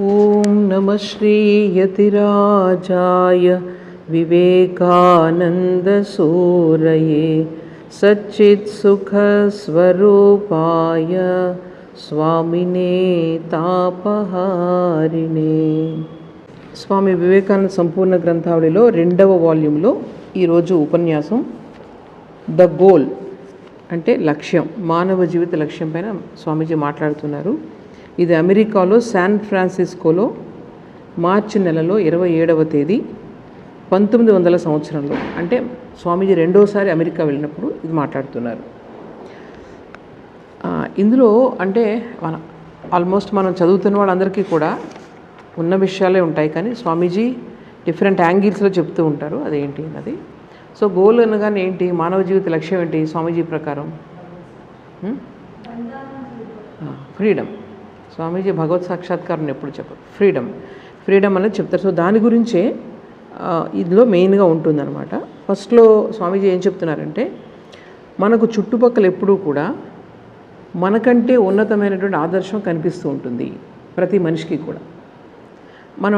ఓం నమ శ్రీ యతిరాజాయ వివేకానంద సూరయే సచ్చిత్ సుఖ స్వరూపాయ స్వామినే తాపహారిణే. స్వామి వివేకానంద సంపూర్ణ గ్రంథావళిలో 2వ వాల్యూమ్లో ఈరోజు ఉపన్యాసం ద గోల్ అంటే లక్ష్యం, మానవ జీవిత లక్ష్యం పైన స్వామీజీ మాట్లాడుతున్నారు. ఇది అమెరికాలో శాన్ ఫ్రాన్సిస్కోలో మార్చి నెలలో 27వ తేదీ 1900 సంవత్సరంలో, అంటే స్వామీజీ రెండోసారి అమెరికా వెళ్ళినప్పుడు ఇది మాట్లాడుతున్నారు. ఇందులో అంటే ఆల్మోస్ట్ మనం చదువుతున్న వాళ్ళందరికీ కూడా ఉన్న విషయాలే ఉంటాయి, కానీ స్వామీజీ డిఫరెంట్ యాంగిల్స్లో చెప్తూ ఉంటారు అదేంటి అన్నది. సో గోల్ అనగానే ఏంటి, మానవ జీవిత లక్ష్యం ఏంటి స్వామీజీ ప్రకారం? ఫ్రీడమ్. స్వామీజీ భగవత్ సాక్షాత్కారం ఎప్పుడు చెప్పరు, ఫ్రీడమ్ అనేది చెప్తారు. సో దాని గురించే ఇందులో మెయిన్గా ఉంటుందన్నమాట. ఫస్ట్లో స్వామీజీ ఏం చెప్తున్నారంటే, మనకు చుట్టుపక్కల ఎప్పుడూ కూడా మనకంటే ఉన్నతమైనటువంటి ఆదర్శం కనిపిస్తూ ఉంటుంది ప్రతి మనిషికి కూడా. మనం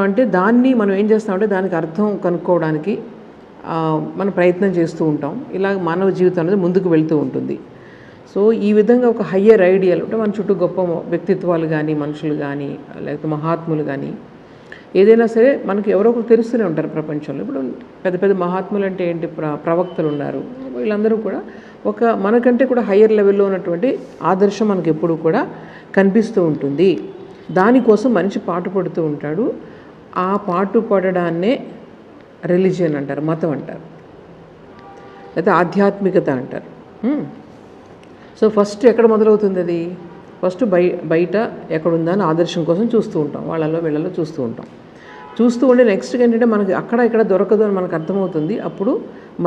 ఏం చేస్తామంటే దానికి అర్థం కనుక్కోవడానికి మనం ప్రయత్నం చేస్తూ ఉంటాం. ఇలా మానవ జీవితం అనేది ముందుకు వెళ్తూ ఉంటుంది. సో ఈ విధంగా ఒక హయ్యర్ ఐడియాలు అంటే మన చుట్టూ గొప్ప వ్యక్తిత్వాలు కానీ, మనుషులు కానీ, లేకపోతే మహాత్ములు కానీ, ఏదైనా సరే మనకి ఎవరో ఒకరు తెలుస్తూనే ఉంటారు ప్రపంచంలో. ఇప్పుడు పెద్ద పెద్ద మహాత్ములు అంటే ఏంటి, ప్రవక్తలు ఉన్నారు. వీళ్ళందరూ కూడా ఒక మనకంటే కూడా హయ్యర్ లెవెల్లో ఉన్నటువంటి ఆదర్శం మనకు ఎప్పుడు కూడా కనిపిస్తూ ఉంటుంది. దానికోసం మనిషి పాటుపడుతూ ఉంటాడు. ఆ పాటుపడడాన్నే రిలీజియన్ అంటారు, మతం అంటారు, లేకపోతే ఆధ్యాత్మికత అంటారు. సో ఫస్ట్ ఎక్కడ మొదలవుతుంది అది? ఫస్ట్ బయట ఎక్కడుందా అని ఆదర్శం కోసం చూస్తూ ఉంటాం, వీళ్ళలో చూస్తూ ఉంటాం. చూస్తూ ఉండే నెక్స్ట్ ఏంటంటే మనకి అక్కడ ఇక్కడ దొరకదు అని మనకు అర్థమవుతుంది. అప్పుడు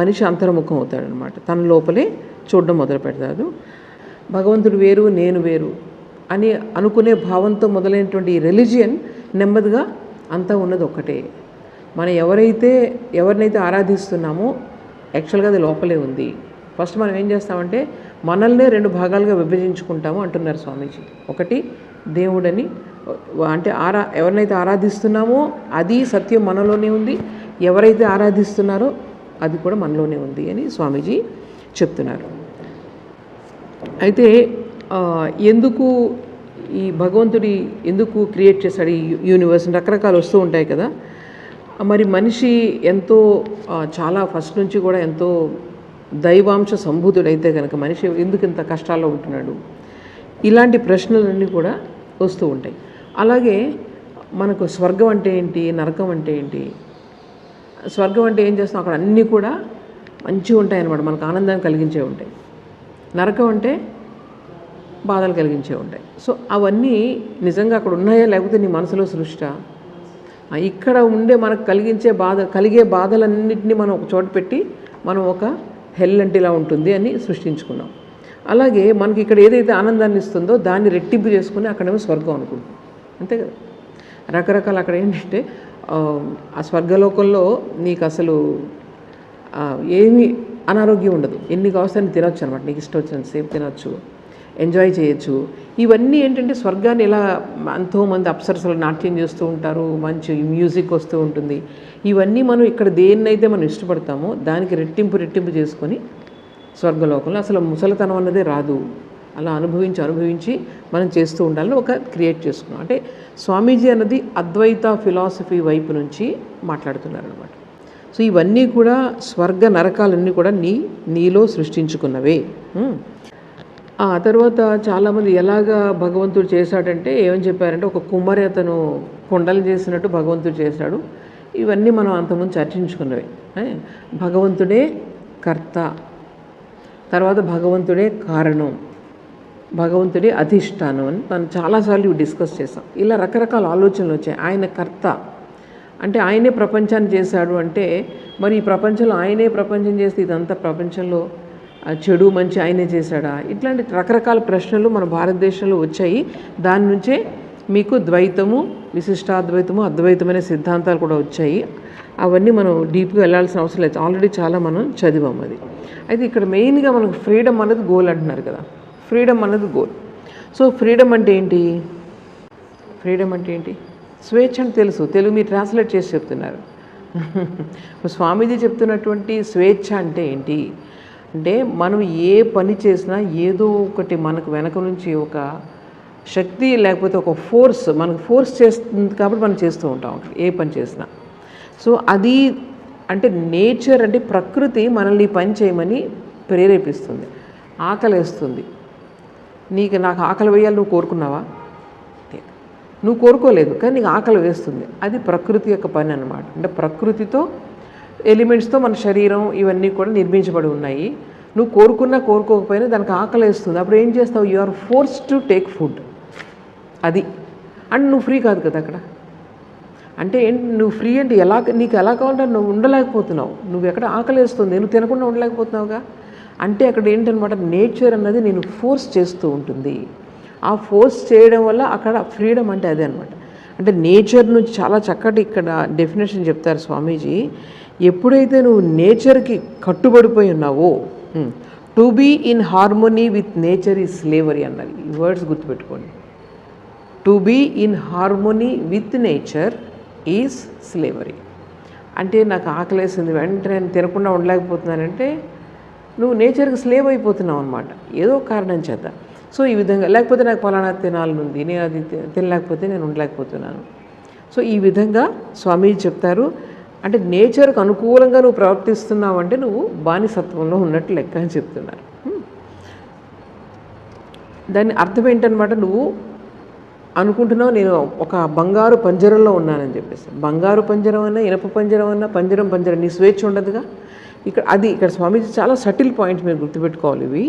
మనిషి అంతర్ముఖం అవుతాడనమాట, తన లోపలే చూడడం మొదలు పెడతాడు. భగవంతుడు వేరు, నేను వేరు అని అనుకునే భావంతో మొదలైనటువంటి ఈ రిలీజియన్ నెమ్మదిగా అంతా ఉన్నది ఒక్కటే. మనం ఎవరినైతే ఆరాధిస్తున్నామో యాక్చువల్గా అది లోపలే ఉంది. ఫస్ట్ మనం ఏం చేస్తామంటే మనల్నే 2 భాగాలుగా విభజించుకుంటాము అంటున్నారు స్వామీజీ. ఒకటి దేవుడని, అంటే ఎవరినైతే ఆరాధిస్తున్నామో అది సత్యం మనలోనే ఉంది, ఎవరైతే ఆరాధిస్తున్నారో అది కూడా మనలోనే ఉంది అని స్వామీజీ చెప్తున్నారు. అయితే ఎందుకు ఈ భగవంతుడి ఎందుకు క్రియేట్ చేశాడు ఈ యూనివర్స్? రకరకాలు వస్తూ ఉంటాయి కదా. మరి మనిషి ఎంతో చాలా ఫస్ట్ నుంచి కూడా ఎంతో దైవాంశ సంభూతుడైతే కనుక మనిషి ఎందుకు ఇంత కష్టాల్లో ఉంటున్నాడు? ఇలాంటి ప్రశ్నలన్నీ కూడా వస్తూ ఉంటాయి. అలాగే మనకు స్వర్గం అంటే ఏంటి, నరకం అంటే ఏంటి? స్వర్గం అంటే ఏం చేస్తాం, అక్కడ అన్నీ కూడా మంచిగా ఉంటాయి అన్నమాట, మనకు ఆనందాన్ని కలిగించే ఉంటాయి. నరకం అంటే బాధలు కలిగించే ఉంటాయి. సో అవన్నీ నిజంగా అక్కడ ఉన్నాయా, లేకపోతే నీ మనసులో సృష్ట? ఇక్కడ ఉండే మనకు కలిగే బాధలన్నింటినీ మనం ఒక చోట పెట్టి మనం ఒక హెల్ అంటే ఇలా ఉంటుంది అని సృష్టించుకున్నాం. అలాగే మనకి ఇక్కడ ఏదైతే ఆనందాన్ని ఇస్తుందో దాన్ని రెట్టింపు చేసుకుని అక్కడేమో స్వర్గం అనుకుంటాం, అంతే కదా. రకరకాల అక్కడ ఏంటంటే ఆ స్వర్గలోకంలో నీకు అసలు ఏమీ అనారోగ్యం ఉండదు, ఎన్ని కావస్తాన్ని తినొచ్చు అనమాట, నీకు ఇష్టం వచ్చినంత సేపు తినొచ్చు, ఎంజాయ్ చేయొచ్చు. ఇవన్నీ ఏంటంటే స్వర్గాన్ని ఇలా ఎంతోమంది అప్సరసలు నాట్యం చేస్తూ ఉంటారు, మంచి మ్యూజిక్ వస్తూ ఉంటుంది. ఇవన్నీ మనం ఇక్కడ దేన్నైతే మనం ఇష్టపడతామో దానికి రెట్టింపు చేసుకొని స్వర్గలోకంలో అసలు ముసలితనం అన్నదే రాదు, అలా అనుభవించి మనం చేస్తూ ఉండాలని ఒక క్రియేట్ చేసుకున్నాం. అంటే స్వామీజీ అన్నది అద్వైత ఫిలాసఫీ వైపు నుంచి మాట్లాడుతున్నారు అనమాట. సో ఇవన్నీ కూడా స్వర్గ నరకాలన్నీ కూడా నీలో సృష్టించుకున్నవే. ఆ తర్వాత చాలామంది ఎలాగా భగవంతుడు చేశాడంటే ఏమని చెప్పారంటే, ఒక కుమ్మరి అతను కొండలు చేసినట్టు భగవంతుడు చేశాడు. ఇవన్నీ మనం అంతకుముందు చర్చించుకున్నవి. భగవంతుడే కర్త, తర్వాత భగవంతుడే కారణం, భగవంతుడే అధిష్టానం అని మనం చాలాసార్లు డిస్కస్ చేసాం. ఇలా రకరకాల ఆలోచనలు వచ్చాయి. ఆయన కర్త అంటే ఆయనే ప్రపంచాన్ని చేశాడు అంటే, మరి ఈ ప్రపంచంలో ఆయనే ప్రపంచం చేస్తే ఇదంతా ప్రపంచంలో చెడు మంచి ఆయనే చేశాడా? ఇట్లాంటి రకరకాల ప్రశ్నలు మన భారతదేశంలో వచ్చాయి. దాని నుంచే మీకు ద్వైతము, విశిష్టాద్వైతము, అద్వైతమైన సిద్ధాంతాలు కూడా వచ్చాయి. అవన్నీ మనం డీప్గా వెళ్ళాల్సిన అవసరం లేదు, ఆల్రెడీ చాలా మనం చదివాం అది. అయితే ఇక్కడ మెయిన్గా మనకు ఫ్రీడమ్ అనేది గోల్ అంటున్నారు కదా. ఫ్రీడమ్ అనేది గోల్. సో ఫ్రీడమ్ అంటే ఏంటి? స్వేచ్ఛ అంటే తెలుసు, తెలుగు మీరు ట్రాన్స్లేట్ చేసి చెప్తున్నారు. స్వామీజీ చెప్తున్నటువంటి స్వేచ్ఛ అంటే ఏంటి అంటే, మనం ఏ పని చేసినా ఏదో ఒకటి మనకు వెనక నుంచి ఒక శక్తి లేకపోతే ఒక ఫోర్స్ మనకు ఫోర్స్ చేస్తుంది కాబట్టి మనం చేస్తూ ఉంటాం ఏ పని చేసినా. సో అది అంటే నేచర్ అంటే ప్రకృతి మనల్ని పని చేయమని ప్రేరేపిస్తుంది. ఆకలేస్తుంది, నాకు ఆకలి వేయాలి, నువ్వు కోరుకున్నావా? నువ్వు కోరుకోలేదు, కానీ నీకు ఆకలి వేస్తుంది. అది ప్రకృతి యొక్క పని అన్నమాట. అంటే ప్రకృతితో ఎలిమెంట్స్తో మన శరీరం ఇవన్నీ కూడా నిర్మించబడి ఉన్నాయి. నువ్వు కోరుకున్నా కోరుకోకపోయినా దానికి ఆకలి వేస్తుంది. అప్పుడు ఏం చేస్తావు? You are force to take food. అది అండ్ నువ్వు ఫ్రీ కాదు కదా అక్కడ. అంటే ఏంటి నువ్వు ఫ్రీ అంటే నీకు ఎలా కావాలంటే నువ్వు ఉండలేకపోతున్నావు. నువ్వు ఎక్కడ ఆకలి వేస్తుంది, నువ్వు తినకుండా ఉండలేకపోతున్నావుగా. అంటే అక్కడ ఏంటనమాట, నేచర్ అన్నది నేను ఫోర్స్ చేస్తూ ఉంటుంది. ఆ ఫోర్స్ చేయడం వల్ల అక్కడ ఫ్రీడమ్ అంటే అదే అనమాట. అంటే నేచర్ నుంచి చాలా చక్కటి ఇక్కడ డెఫినేషన్ చెప్తారు స్వామీజీ. ఎప్పుడైతే నువ్వు నేచర్కి కట్టుబడిపోయి ఉన్నావో, to be in harmony with nature is slavery అన్నది. ఈ వర్డ్స్ గుర్తుపెట్టుకోండి. To be in harmony with nature is slavery. అంటే నాకు ఆకలేసింది, వెంటనే నేను తినకుండా ఉండలేకపోతున్నానంటే నువ్వు నేచర్కి స్లేవ్ అయిపోతున్నావు అనమాట, ఏదో కారణం చేత. సో ఈ విధంగా, లేకపోతే నాకు పలానా తినాలనుంది, నేను అది తినలేకపోతే నేను ఉండలేకపోతున్నాను. సో ఈ విధంగా స్వామీజీ చెప్తారు. అంటే నేచర్కి అనుకూలంగా నువ్వు ప్రవర్తిస్తున్నావు అంటే నువ్వు బానిసత్వంలో ఉన్నట్టు లెక్క అని చెప్తున్నారు. దాని అర్థం ఏంటనమాట, నువ్వు అనుకుంటున్నావు నేను ఒక బంగారు పంజరంలో ఉన్నానని చెప్పేసి. బంగారు పంజరం అన్నా ఇనప పంజరం అన్నా పంజరం నీ స్వేచ్ఛ ఉండదుగా. ఇక్కడ స్వామీజీ చాలా సటిల్ పాయింట్స్ మీరు గుర్తుపెట్టుకోవాలి ఇవి.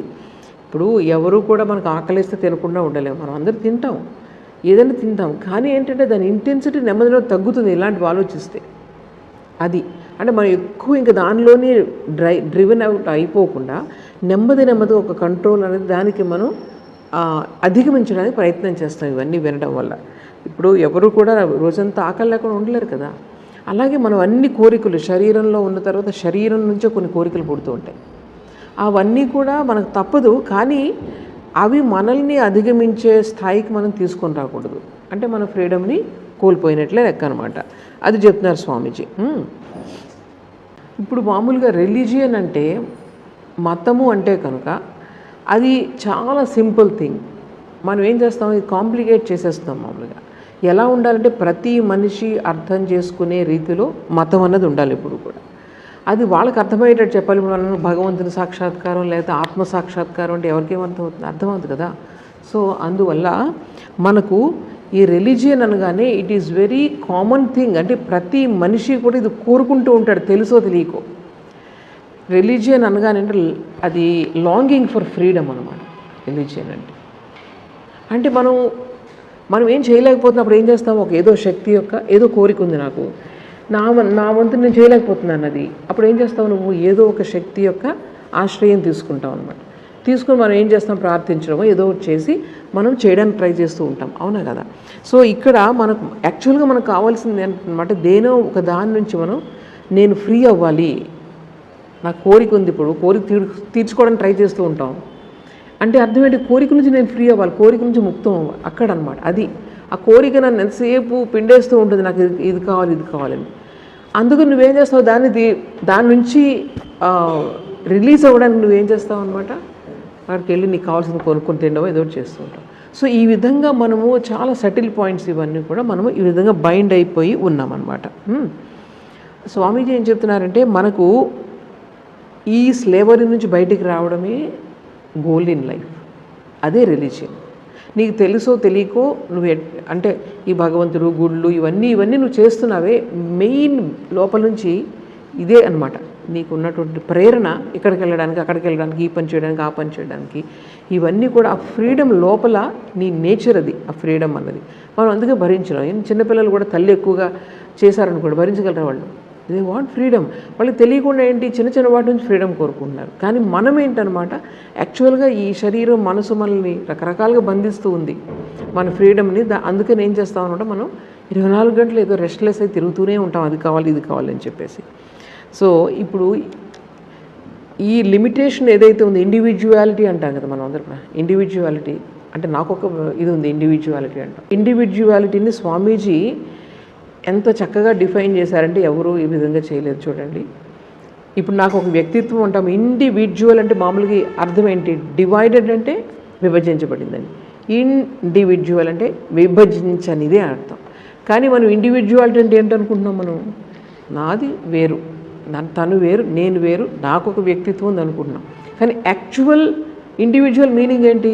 ఇప్పుడు ఎవరు కూడా మనకు ఆకలిస్తే తినకుండా ఉండలేము, మనం అందరూ తింటాం, ఏదైనా తింటాం. కానీ ఏంటంటే దాని ఇంటెన్సిటీ నెమ్మదిలో తగ్గుతుంది ఇలాంటివి ఆలోచిస్తే. అది అంటే మనం ఎక్కువ ఇంకా దానిలోనే డ్రివెన్ అవుట్ అయిపోకుండా నెమ్మదిగా ఒక కంట్రోల్ అనేది దానికి మనం అధిగమించడానికి ప్రయత్నం చేస్తాం ఇవన్నీ వినడం వల్ల. ఇప్పుడు ఎవరు కూడా రోజంతా ఆకలి లేకుండా ఉండలేరు కదా. అలాగే మనం అన్ని కోరికలు శరీరంలో ఉన్న తర్వాత శరీరం నుంచే కొన్ని కోరికలు పుడుతూ ఉంటాయి. అవన్నీ కూడా మనకు తప్పదు, కానీ అవి మనల్ని అధిగమించే స్థాయికి మనం తీసుకొని రాకూడదు. అంటే మన ఫ్రీడమ్ని కోల్పోయినట్లే లెక్క అనమాట. అది చెప్తున్నారు స్వామీజీ. ఇప్పుడు మామూలుగా రిలీజియన్ అంటే మతము అంటే కనుక అది చాలా సింపుల్ థింగ్. మనం ఏం చేస్తాం, ఇది కాంప్లికేట్ చేసేస్తాం. మామూలుగా ఎలా ఉండాలంటే ప్రతి మనిషి అర్థం చేసుకునే రీతిలో మతం అన్నది ఉండాలి ఎప్పుడు కూడా. అది వాళ్ళకి అర్థమయ్యేటట్టు చెప్పాలి. మనం భగవంతుని సాక్షాత్కారం లేదా ఆత్మ సాక్షాత్కారం అంటే ఎవరికేమర్థమవుతుంది, అర్థమవుతుంది కదా. సో అందువల్ల మనకు ఈ రిలీజియన్ అనగానే it is very common thing. అంటే ప్రతి మనిషి కూడా ఇది కోరుకుంటూ ఉంటాడు, తెలుసో తెలియకో. రిలీజియన్ అనగానే అంటే అది లాంగింగ్ ఫర్ ఫ్రీడమ్ అనమాట. రిలీజియన్ అంటే మనం ఏం చేయలేకపోతున్నప్పుడు ఏం చేస్తాము, ఏదో శక్తి యొక్క ఏదో కోరిక ఉంది నాకు, నా వంతు నేను చేయలేకపోతున్నాను అది. అప్పుడు ఏం చేస్తావు, నువ్వు ఏదో ఒక శక్తి యొక్క ఆశ్రయం తీసుకుంటావు అనమాట. తీసుకుని మనం ఏం చేస్తాం, ప్రార్థించడమో ఏదో ఒకటి చేసి మనం చేయడానికి ట్రై చేస్తూ ఉంటాం, అవునా కదా. సో ఇక్కడ మనకు యాక్చువల్గా మనకు కావాల్సింది ఏంటన్నమాట, దేనో ఒక దాని నుంచి నేను ఫ్రీ అవ్వాలి, నాకు కోరిక ఉంది, ఇప్పుడు కోరిక తీర్చుకోవడానికి ట్రై చేస్తూ ఉంటాం. అంటే అర్థం ఏంటి, కోరిక నుంచి నేను ఫ్రీ అవ్వాలి, కోరిక నుంచి ముక్తం అవ్వాలి అక్కడ అనమాట. అది ఆ కోరిక నన్ను ఎంతసేపు పిండేస్తూ ఉంటుంది, నాకు ఇది కావాలని. అందుకని నువ్వేం చేస్తావు, దాని నుంచి రిలీజ్ అవ్వడానికి నువ్వేం చేస్తావు అనమాట, అక్కడికి వెళ్ళి నీకు కావాల్సింది కొనుక్కొని తినడం ఏదో చేస్తూ ఉంటాం. సో ఈ విధంగా మనము చాలా సటిల్ పాయింట్స్ ఇవన్నీ కూడా మనము ఈ విధంగా బైండ్ అయిపోయి ఉన్నామన్నమాట. స్వామీజీ ఏం చెప్తున్నారంటే, మనకు ఈ స్లేవరీ నుంచి బయటికి రావడమే గోల్ ఇన్ లైఫ్. అదే రిలీజియన్. నీకు తెలుసో తెలియకో నువ్వు అంటే ఈ భగవంతుడు గుళ్ళు ఇవన్నీ నువ్వు చేస్తున్నావే, మెయిన్ లోపల నుంచి ఇదే అనమాట. నీకు ఉన్నటువంటి ప్రేరణ ఇక్కడికి వెళ్ళడానికి అక్కడికి వెళ్ళడానికి, ఈ పని చేయడానికి ఆ పని చేయడానికి, ఇవన్నీ కూడా ఆ ఫ్రీడమ్ లోపల నీ నేచర్ అది, ఆ ఫ్రీడమ్ అన్నది. మనం అందుకే భరించలేం. చిన్నపిల్లలు కూడా తల్లి ఎక్కువగా చేశారనుకోండి, భరించగలరు వాళ్ళు. They want freedom. వాళ్ళకి తెలియకుండా ఏంటి, చిన్న వాటి నుంచి ఫ్రీడమ్ కోరుకుంటున్నారు. కానీ మనం ఏంటనమాట, యాక్చువల్గా ఈ శరీరం మనసు మనల్ని రకరకాలుగా బంధిస్తూ ఉంది మన ఫ్రీడమ్ని. అందుకని ఏం చేస్తాం అనమాట, మనం 24 గంటలు ఏదో రెస్ట్లెస్ అయి తిరుగుతూనే ఉంటాం, అది కావాలి ఇది కావాలి అని చెప్పేసి. సో ఇప్పుడు ఈ లిమిటేషన్ ఏదైతే ఉంది, ఇండివిజువాలిటీ అంటాం కదా మనం అందరం. ఇండివిజువాలిటీ అంటే నాకు ఒక ఇది ఉంది, ఇండివిజువాలిటీ అంటాం. ఇండివిజువాలిటీని స్వామీజీ ఎంత చక్కగా డిఫైన్ చేశారంటే ఎవరు ఈ విధంగా చేయలేదు చూడండి. ఇప్పుడు నాకు ఒక వ్యక్తిత్వం అంటాం. ఇండివిజువల్ అంటే మామూలుగా అర్థం ఏంటి? డివైడెడ్ అంటే విభజించబడిందని, ఇండివిజువల్ అంటే విభజించనిదే అర్థం. కానీ మనం ఇండివిజువాలిటీ అంటే ఏంటనుకుంటున్నాం? మనం నాది వేరు, తను వేరు, నేను వేరు, నాకు ఒక వ్యక్తిత్వం ఉంది అనుకుంటున్నాం. కానీ యాక్చువల్ ఇండివిజువల్ మీనింగ్ ఏంటి?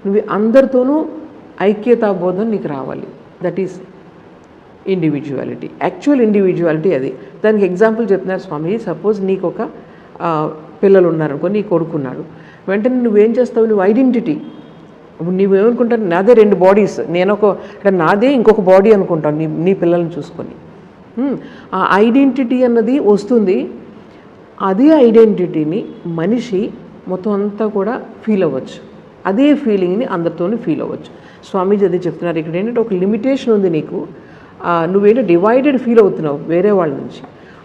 నువ్వు అందరితోనూ ఐక్యతాబోధం నీకు రావాలి. That is individuality. Actual individuality అది. దానికి ఎగ్జాంపుల్ చెప్తున్నారు స్వామి. సపోజ్ నీకు ఒక పిల్లలు ఉన్నారనుకో, నీ కొడుకున్నాడు, వెంటనే నువ్వేం చేస్తావు? నువ్వు ఐడెంటిటీ, నువ్వేమనుకుంటావు? నాదే 2 బాడీస్, అంటే నాదే ఇంకొక బాడీ అనుకుంటాను నీ పిల్లల్ని చూసుకొని. ఆ ఐడెంటిటీ అన్నది వస్తుంది. అదే ఐడెంటిటీని మనిషి మొత్తం అంతా కూడా ఫీల్ అవ్వచ్చు. అదే ఫీలింగ్ని అందరితోనే ఫీల్ అవ్వచ్చు. స్వామీజీ అది చెప్తున్నారు. ఇక్కడ ఏంటంటే ఒక లిమిటేషన్ ఉంది నీకు. నువ్వేంటో డివైడెడ్ ఫీల్ అవుతున్నావు వేరే వాళ్ళ నుంచి.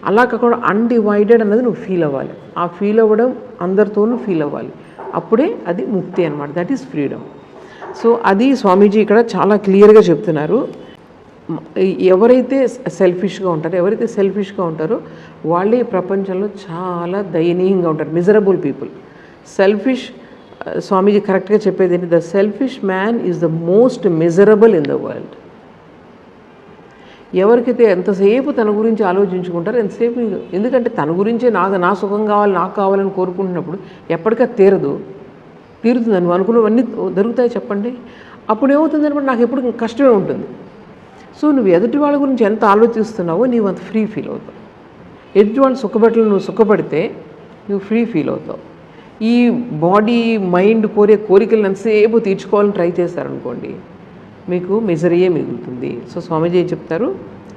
అలా కాకుండా అన్డివైడెడ్ అన్నది నువ్వు ఫీల్ అవ్వాలి. ఆ ఫీల్ అవ్వడం అందరితోనూ ఫీల్ అవ్వాలి. అప్పుడే అది ముక్తి అనమాట. That is freedom. సో అది స్వామీజీ ఇక్కడ చాలా క్లియర్గా చెప్తున్నారు. ఎవరైతే సెల్ఫిష్గా ఉంటారో వాళ్ళే ప్రపంచంలో చాలా దయనీయంగా ఉంటారు. Miserable people. సెల్ఫిష్, స్వామీజీ కరెక్ట్గా చెప్పేది ఏంటి? The selfish man is the most miserable in the world. ఎవరికైతే ఎంతసేపు తన గురించి ఆలోచించుకుంటారో ఎంతసేపు, ఎందుకంటే తన గురించే నా సుఖం కావాలి, నాకు కావాలని కోరుకుంటున్నప్పుడు ఎప్పటికీ తీరుతుంది. నువ్వు అనుకున్నవన్నీ దొరుకుతాయి చెప్పండి. అప్పుడు ఏమవుతుంది అనమాట, నాకు ఎప్పుడు కష్టమే ఉంటుంది. సో నువ్వు ఎదుటి వాళ్ళ గురించి ఎంత ఆలోచిస్తున్నావో నీవు అంత ఫ్రీ ఫీల్ అవుతావు. ఎదుటి వాళ్ళు సుఖపెట్టలు నువ్వు సుఖపడితే నువ్వు ఫ్రీ ఫీల్ అవుతావు. ఈ బాడీ మైండ్ కోరికలను ఎంతసేపు తీర్చుకోవాలని ట్రై చేశారనుకోండి, మీకు మిజరీయే మిగులుతుంది. సో స్వామీజీ ఏం చెప్తారు?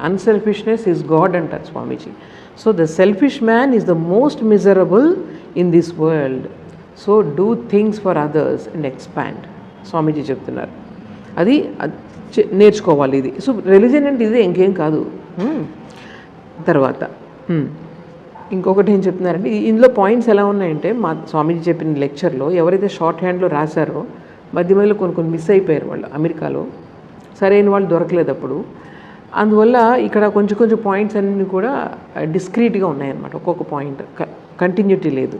అన్సెల్ఫిష్నెస్ ఈజ్ గాడ్ అంటారు Swamiji. So the selfish man is the most miserable in this world. So do things for others and expand. Swamiji చెప్తున్నారు. అది నేర్చుకోవాలి ఇది. సో రిలీజన్ అంటే ఇదే, ఇంకేం కాదు. తర్వాత ఇంకొకటి ఏం చెప్తున్నారంటే, ఇందులో పాయింట్స్ ఎలా ఉన్నాయంటే, మా స్వామీజీ చెప్పిన లెక్చర్లో ఎవరైతే షార్ట్ హ్యాండ్లో రాశారో మధ్య మధ్యలో కొన్ని మిస్ అయిపోయారు వాళ్ళు. అమెరికాలో సరైన వాళ్ళు దొరకలేదు అప్పుడు. అందువల్ల ఇక్కడ కొంచెం పాయింట్స్ అన్నీ కూడా డిస్క్రీట్గా ఉన్నాయన్నమాట. ఒక్కొక్క పాయింట్ కంటిన్యూటీ లేదు.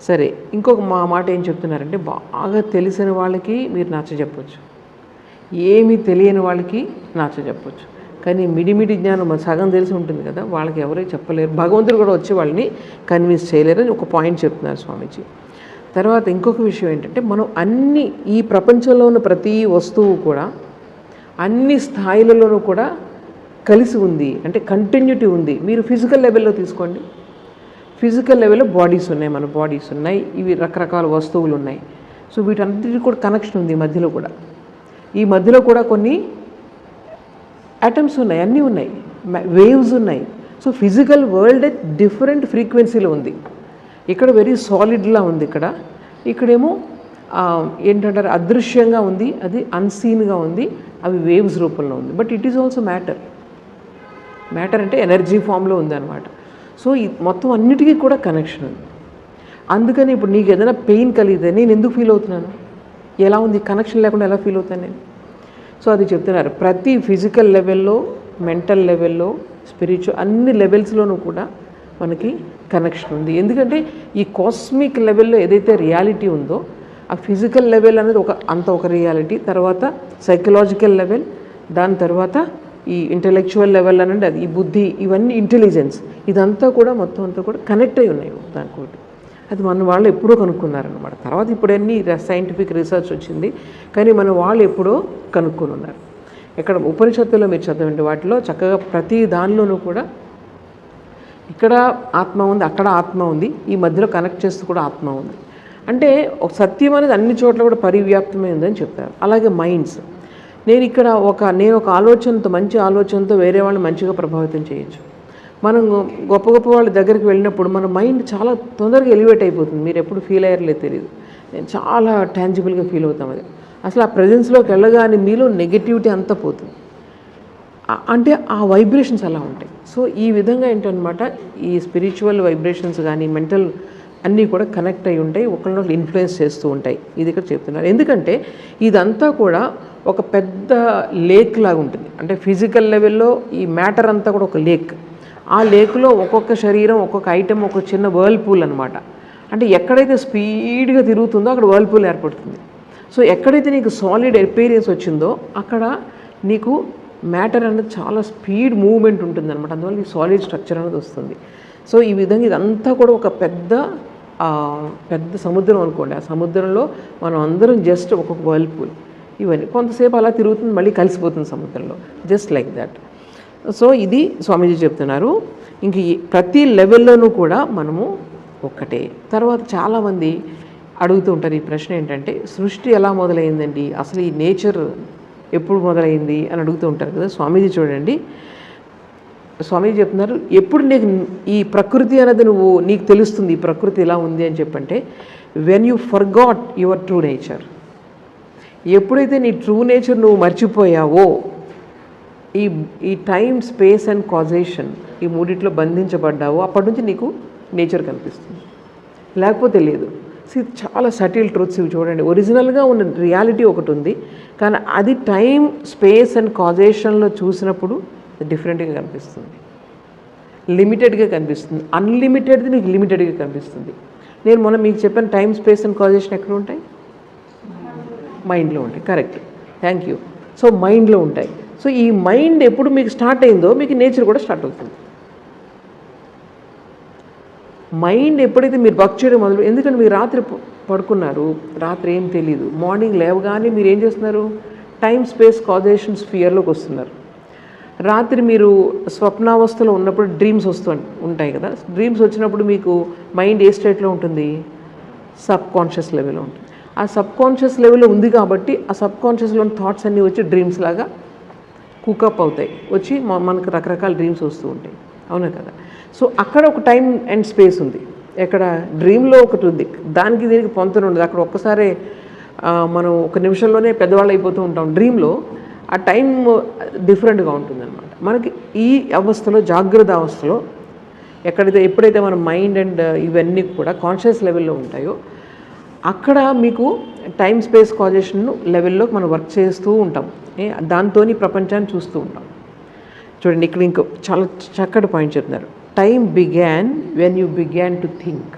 సరే, ఇంకొక మాట ఏం చెప్తున్నారంటే, బాగా తెలిసిన వాళ్ళకి మీరు నచ్చజెప్పొచ్చు, ఏమీ తెలియని వాళ్ళకి నచ్చజెప్పొచ్చు. కానీ మిడిమిడి జ్ఞానం సగం తెలిసి ఉంటుంది కదా, వాళ్ళకి ఎవరై చెప్పలేరు. భగవంతుడు కూడా వచ్చి వాళ్ళని కన్విన్స్ చేయలేరు అని ఒక పాయింట్ చెప్తున్నారు స్వామీజీ. తర్వాత ఇంకొక విషయం ఏంటంటే, మనం ఈ ప్రపంచంలో ఉన్న ప్రతి వస్తువు కూడా అన్ని స్థాయిలలోనూ కూడా కలిసి ఉంది, అంటే కంటిన్యూటీ ఉంది. మీరు ఫిజికల్ లెవెల్లో తీసుకోండి. ఫిజికల్ లెవెల్లో బాడీస్ ఉన్నాయి, మన బాడీస్ ఉన్నాయి, ఇవి రకరకాల వస్తువులు ఉన్నాయి. సో వీటన్నిటికీ కూడా కనెక్షన్ ఉంది. ఈ మధ్యలో కూడా కొన్ని అటమ్స్ ఉన్నాయి, అన్నీ ఉన్నాయి, వేవ్స్ ఉన్నాయి. సో ఫిజికల్ వరల్డ్ డిఫరెంట్ ఫ్రీక్వెన్సీలో ఉంది. ఇక్కడ వెరీ సాలిడ్లా ఉంది, ఇక్కడేమో ఏంటంటారు అదృశ్యంగా ఉంది, అది అన్సీన్గా ఉంది, అవి వేవ్స్ రూపంలో ఉంది. But it is also matter అంటే ఎనర్జీ ఫామ్లో ఉందన్నమాట. సో ఈ మొత్తం అన్నిటికీ కూడా కనెక్షన్ ఉంది. అందుకని ఇప్పుడు నీకు ఏదైనా పెయిన్ కలిగితే నేను ఎందుకు ఫీల్ అవుతున్నాను? ఎలా ఉంది? కనెక్షన్ లేకుండా ఎలా ఫీల్ అవుతాను నేను? సో అది చెప్తున్నారు. ప్రతి ఫిజికల్ లెవెల్లో, మెంటల్ లెవెల్లో, స్పిరిచువల్ అన్ని లెవెల్స్లోనూ కూడా మనకి కనెక్షన్ ఉంది. ఎందుకంటే ఈ కాస్మిక్ లెవెల్లో ఏదైతే రియాలిటీ ఉందో, ఆ ఫిజికల్ లెవెల్ అనేది ఒక రియాలిటీ, తర్వాత సైకలాజికల్ లెవెల్, దాని తర్వాత ఈ ఇంటలెక్చువల్ లెవెల్ అనేది అది, ఈ బుద్ధి, ఇవన్నీ ఇంటెలిజెన్స్, ఇదంతా కూడా మొత్తం అంతా కూడా కనెక్ట్ అయి ఉన్నాయి దానికోటి. అది మన వాళ్ళు ఎప్పుడో కనుక్కున్నారనమాట. తర్వాత ఇప్పుడన్నీ సైంటిఫిక్ రీసెర్చ్ వచ్చింది, కానీ మన వాళ్ళు ఎప్పుడో కనుక్కొని ఉన్నారు. ఇక్కడ ఉపనిషత్తులో మీరు చదవండి, వాటిలో చక్కగా ప్రతి దానిలోనూ కూడా ఇక్కడ ఆత్మ ఉంది, అక్కడ ఆత్మ ఉంది, ఈ మధ్యలో కనెక్ట్ చేస్తూ కూడా ఆత్మ ఉంది. అంటే ఒక సత్యం అనేది అన్ని చోట్ల కూడా పరివ్యాప్తమై ఉందని చెప్తారు. అలాగే మైండ్స్, నేను ఒక ఆలోచనతో, మంచి ఆలోచనతో వేరే వాళ్ళని మంచిగా ప్రభావితం చేయొచ్చు. మనం గొప్ప వాళ్ళ దగ్గరికి వెళ్ళినప్పుడు మన మైండ్ చాలా తొందరగా ఎలివేట్ అయిపోతుంది. మీరు ఎప్పుడు ఫీల్ అయ్యారలేదు తెలియదు, నేను చాలా టాంజిబుల్గా ఫీల్ అవుతాం. అది అసలు ఆ ప్రజెన్స్లోకి వెళ్ళగానే మీలో నెగటివిటీ అంతా పోతుంది. అంటే ఆ వైబ్రేషన్స్ అలా ఉంటాయి. సో ఈ విధంగా ఏంటనమాట, ఈ స్పిరిచువల్ వైబ్రేషన్స్ కానీ మెంటల్ అన్నీ కూడా కనెక్ట్ అయి ఉంటాయి, ఒకరినొకరు ఇన్ఫ్లుయెన్స్ చేస్తూ ఉంటాయి. ఇది ఇక్కడ చెప్తున్నారు. ఎందుకంటే ఇదంతా కూడా ఒక పెద్ద లేక్ లాగా ఉంటుంది. అంటే ఫిజికల్ లెవెల్లో ఈ మ్యాటర్ అంతా కూడా ఒక లేక్. ఆ లేక్లో ఒక్కొక్క శరీరం ఒక్కొక్క ఐటెం ఒక చిన్న వర్ల్పూల్ అనమాట. అంటే ఎక్కడైతే స్పీడ్గా తిరుగుతుందో అక్కడ వర్ల్పూల్ ఏర్పడుతుంది. సో ఎక్కడైతే నీకు సాలిడ్ ఎక్స్పీరియన్స్ వచ్చిందో అక్కడ నీకు మ్యాటర్ అనేది చాలా స్పీడ్ మూవ్మెంట్ ఉంటుంది అనమాట. అందువల్ల ఈ సాలిడ్ స్ట్రక్చర్ అనేది వస్తుంది. సో ఈ విధంగా ఇదంతా కూడా ఒక పెద్ద సముద్రం అనుకోండి. ఆ సముద్రంలో మనం అందరం జస్ట్ ఒక్కొక్క వర్ల్పూల్. ఇవన్నీ కొంతసేపు అలా తిరుగుతుంది, మళ్ళీ కలిసిపోతుంది సముద్రంలో, జస్ట్ లైక్ దట్. సో ఇది స్వామీజీ చెప్తున్నారు. ఇంక ప్రతి లెవెల్లోనూ కూడా మనము ఒక్కటే. తర్వాత చాలామంది అడుగుతూ ఉంటారు ఈ ప్రశ్న ఏంటంటే, సృష్టి ఎలా మొదలైందండి, అసలు ఈ నేచర్ ఎప్పుడు మొదలైంది అని అడుగుతూ ఉంటారు కదా. స్వామీజీ చూడండి, స్వామీజీ చెప్తున్నారు, ఎప్పుడు నీకు ఈ ప్రకృతి అనేది నీకు తెలుస్తుంది ఈ ప్రకృతి ఎలా ఉంది అని చెప్పంటే, when you forgot your true nature. ఎప్పుడైతే నీ ట్రూ నేచర్ నువ్వు మర్చిపోయావో, ఈ టైం, స్పేస్ అండ్ కాజేషన్ ఈ మూడిట్లో బంధించబడ్డావో, అప్పటి నుంచి నీకు నేచర్ కనిపిస్తుంది, లేకపోతే లేదు. చాలా సటిల్ ట్రూత్స్ ఇవి చూడండి. ఒరిజినల్గా ఉన్న రియాలిటీ ఒకటి ఉంది, కానీ అది టైం, స్పేస్ అండ్ కాజేషన్లో చూసినప్పుడు డిఫరెంట్గా కనిపిస్తుంది, లిమిటెడ్గా కనిపిస్తుంది. అన్లిమిటెడ్ది మీకు లిమిటెడ్గా కనిపిస్తుంది. నేను మొన్న మీకు చెప్పాను టైం, స్పేస్ అండ్ కాజేషన్ ఎక్కడ ఉంటాయి? మైండ్లో ఉంటాయి. Correct, thank you. సో మైండ్లో ఉంటాయి. సో ఈ మైండ్ ఎప్పుడు మీకు స్టార్ట్ అయిందో మీకు నేచర్ కూడా స్టార్ట్ అవుతుంది. మైండ్ ఎప్పుడైతే మీరు వర్క్ చేయడం మొదలు, ఎందుకంటే మీరు రాత్రి పడుకున్నారు, రాత్రి ఏం తెలియదు, మార్నింగ్ లేవగానే మీరు ఏం చేస్తున్నారు? టైం, స్పేస్, కాజేషన్ స్ఫియర్లోకి వస్తున్నారు. రాత్రి మీరు స్వప్నావస్థలో ఉన్నప్పుడు డ్రీమ్స్ ఉంటాయి కదా. డ్రీమ్స్ వచ్చినప్పుడు మీకు మైండ్ ఏ స్టేట్లో ఉంటుంది? సబ్ కాన్షియస్ లెవెల్లో ఉంటుంది. ఆ సబ్ కాన్షియస్ లెవెల్లో ఉంది కాబట్టి ఆ సబ్ కాన్షియస్లోని థాట్స్ అన్నీ వచ్చి డ్రీమ్స్ లాగా కుకప్ అవుతాయి, వచ్చి మనకు రకరకాల డ్రీమ్స్ వస్తూ ఉంటాయి, అవునా కదా. సో అక్కడ ఒక టైం అండ్ స్పేస్ ఉంది. ఎక్కడ? డ్రీమ్లో ఒకటి ఉంది, దానికి దీనికి పొంతన ఉండదు. అక్కడ ఒక్కసారి మనం ఒక నిమిషంలోనే పెద్దవాళ్ళు అయిపోతూ ఉంటాం. డ్రీమ్లో ఆ టైం డిఫరెంట్గా ఉంటుందన్నమాట. మనకి ఈ అవస్థలో, జాగ్రత్త అవస్థలో ఎప్పుడైతే మన మైండ్ అండ్ ఇవన్నీ కూడా కాన్షియస్ లెవెల్లో ఉంటాయో అక్కడ మీకు టైం, స్పేస్, కాజేషన్ లెవెల్లో మనం వర్క్ చేస్తూ ఉంటాం. దాంతో ప్రపంచాన్ని చూస్తూ ఉంటాం. చూడండి, ఇక్కడ ఇంకో చాలా చక్కటి పాయింట్ చెప్తున్నారు. Time began when you began to think.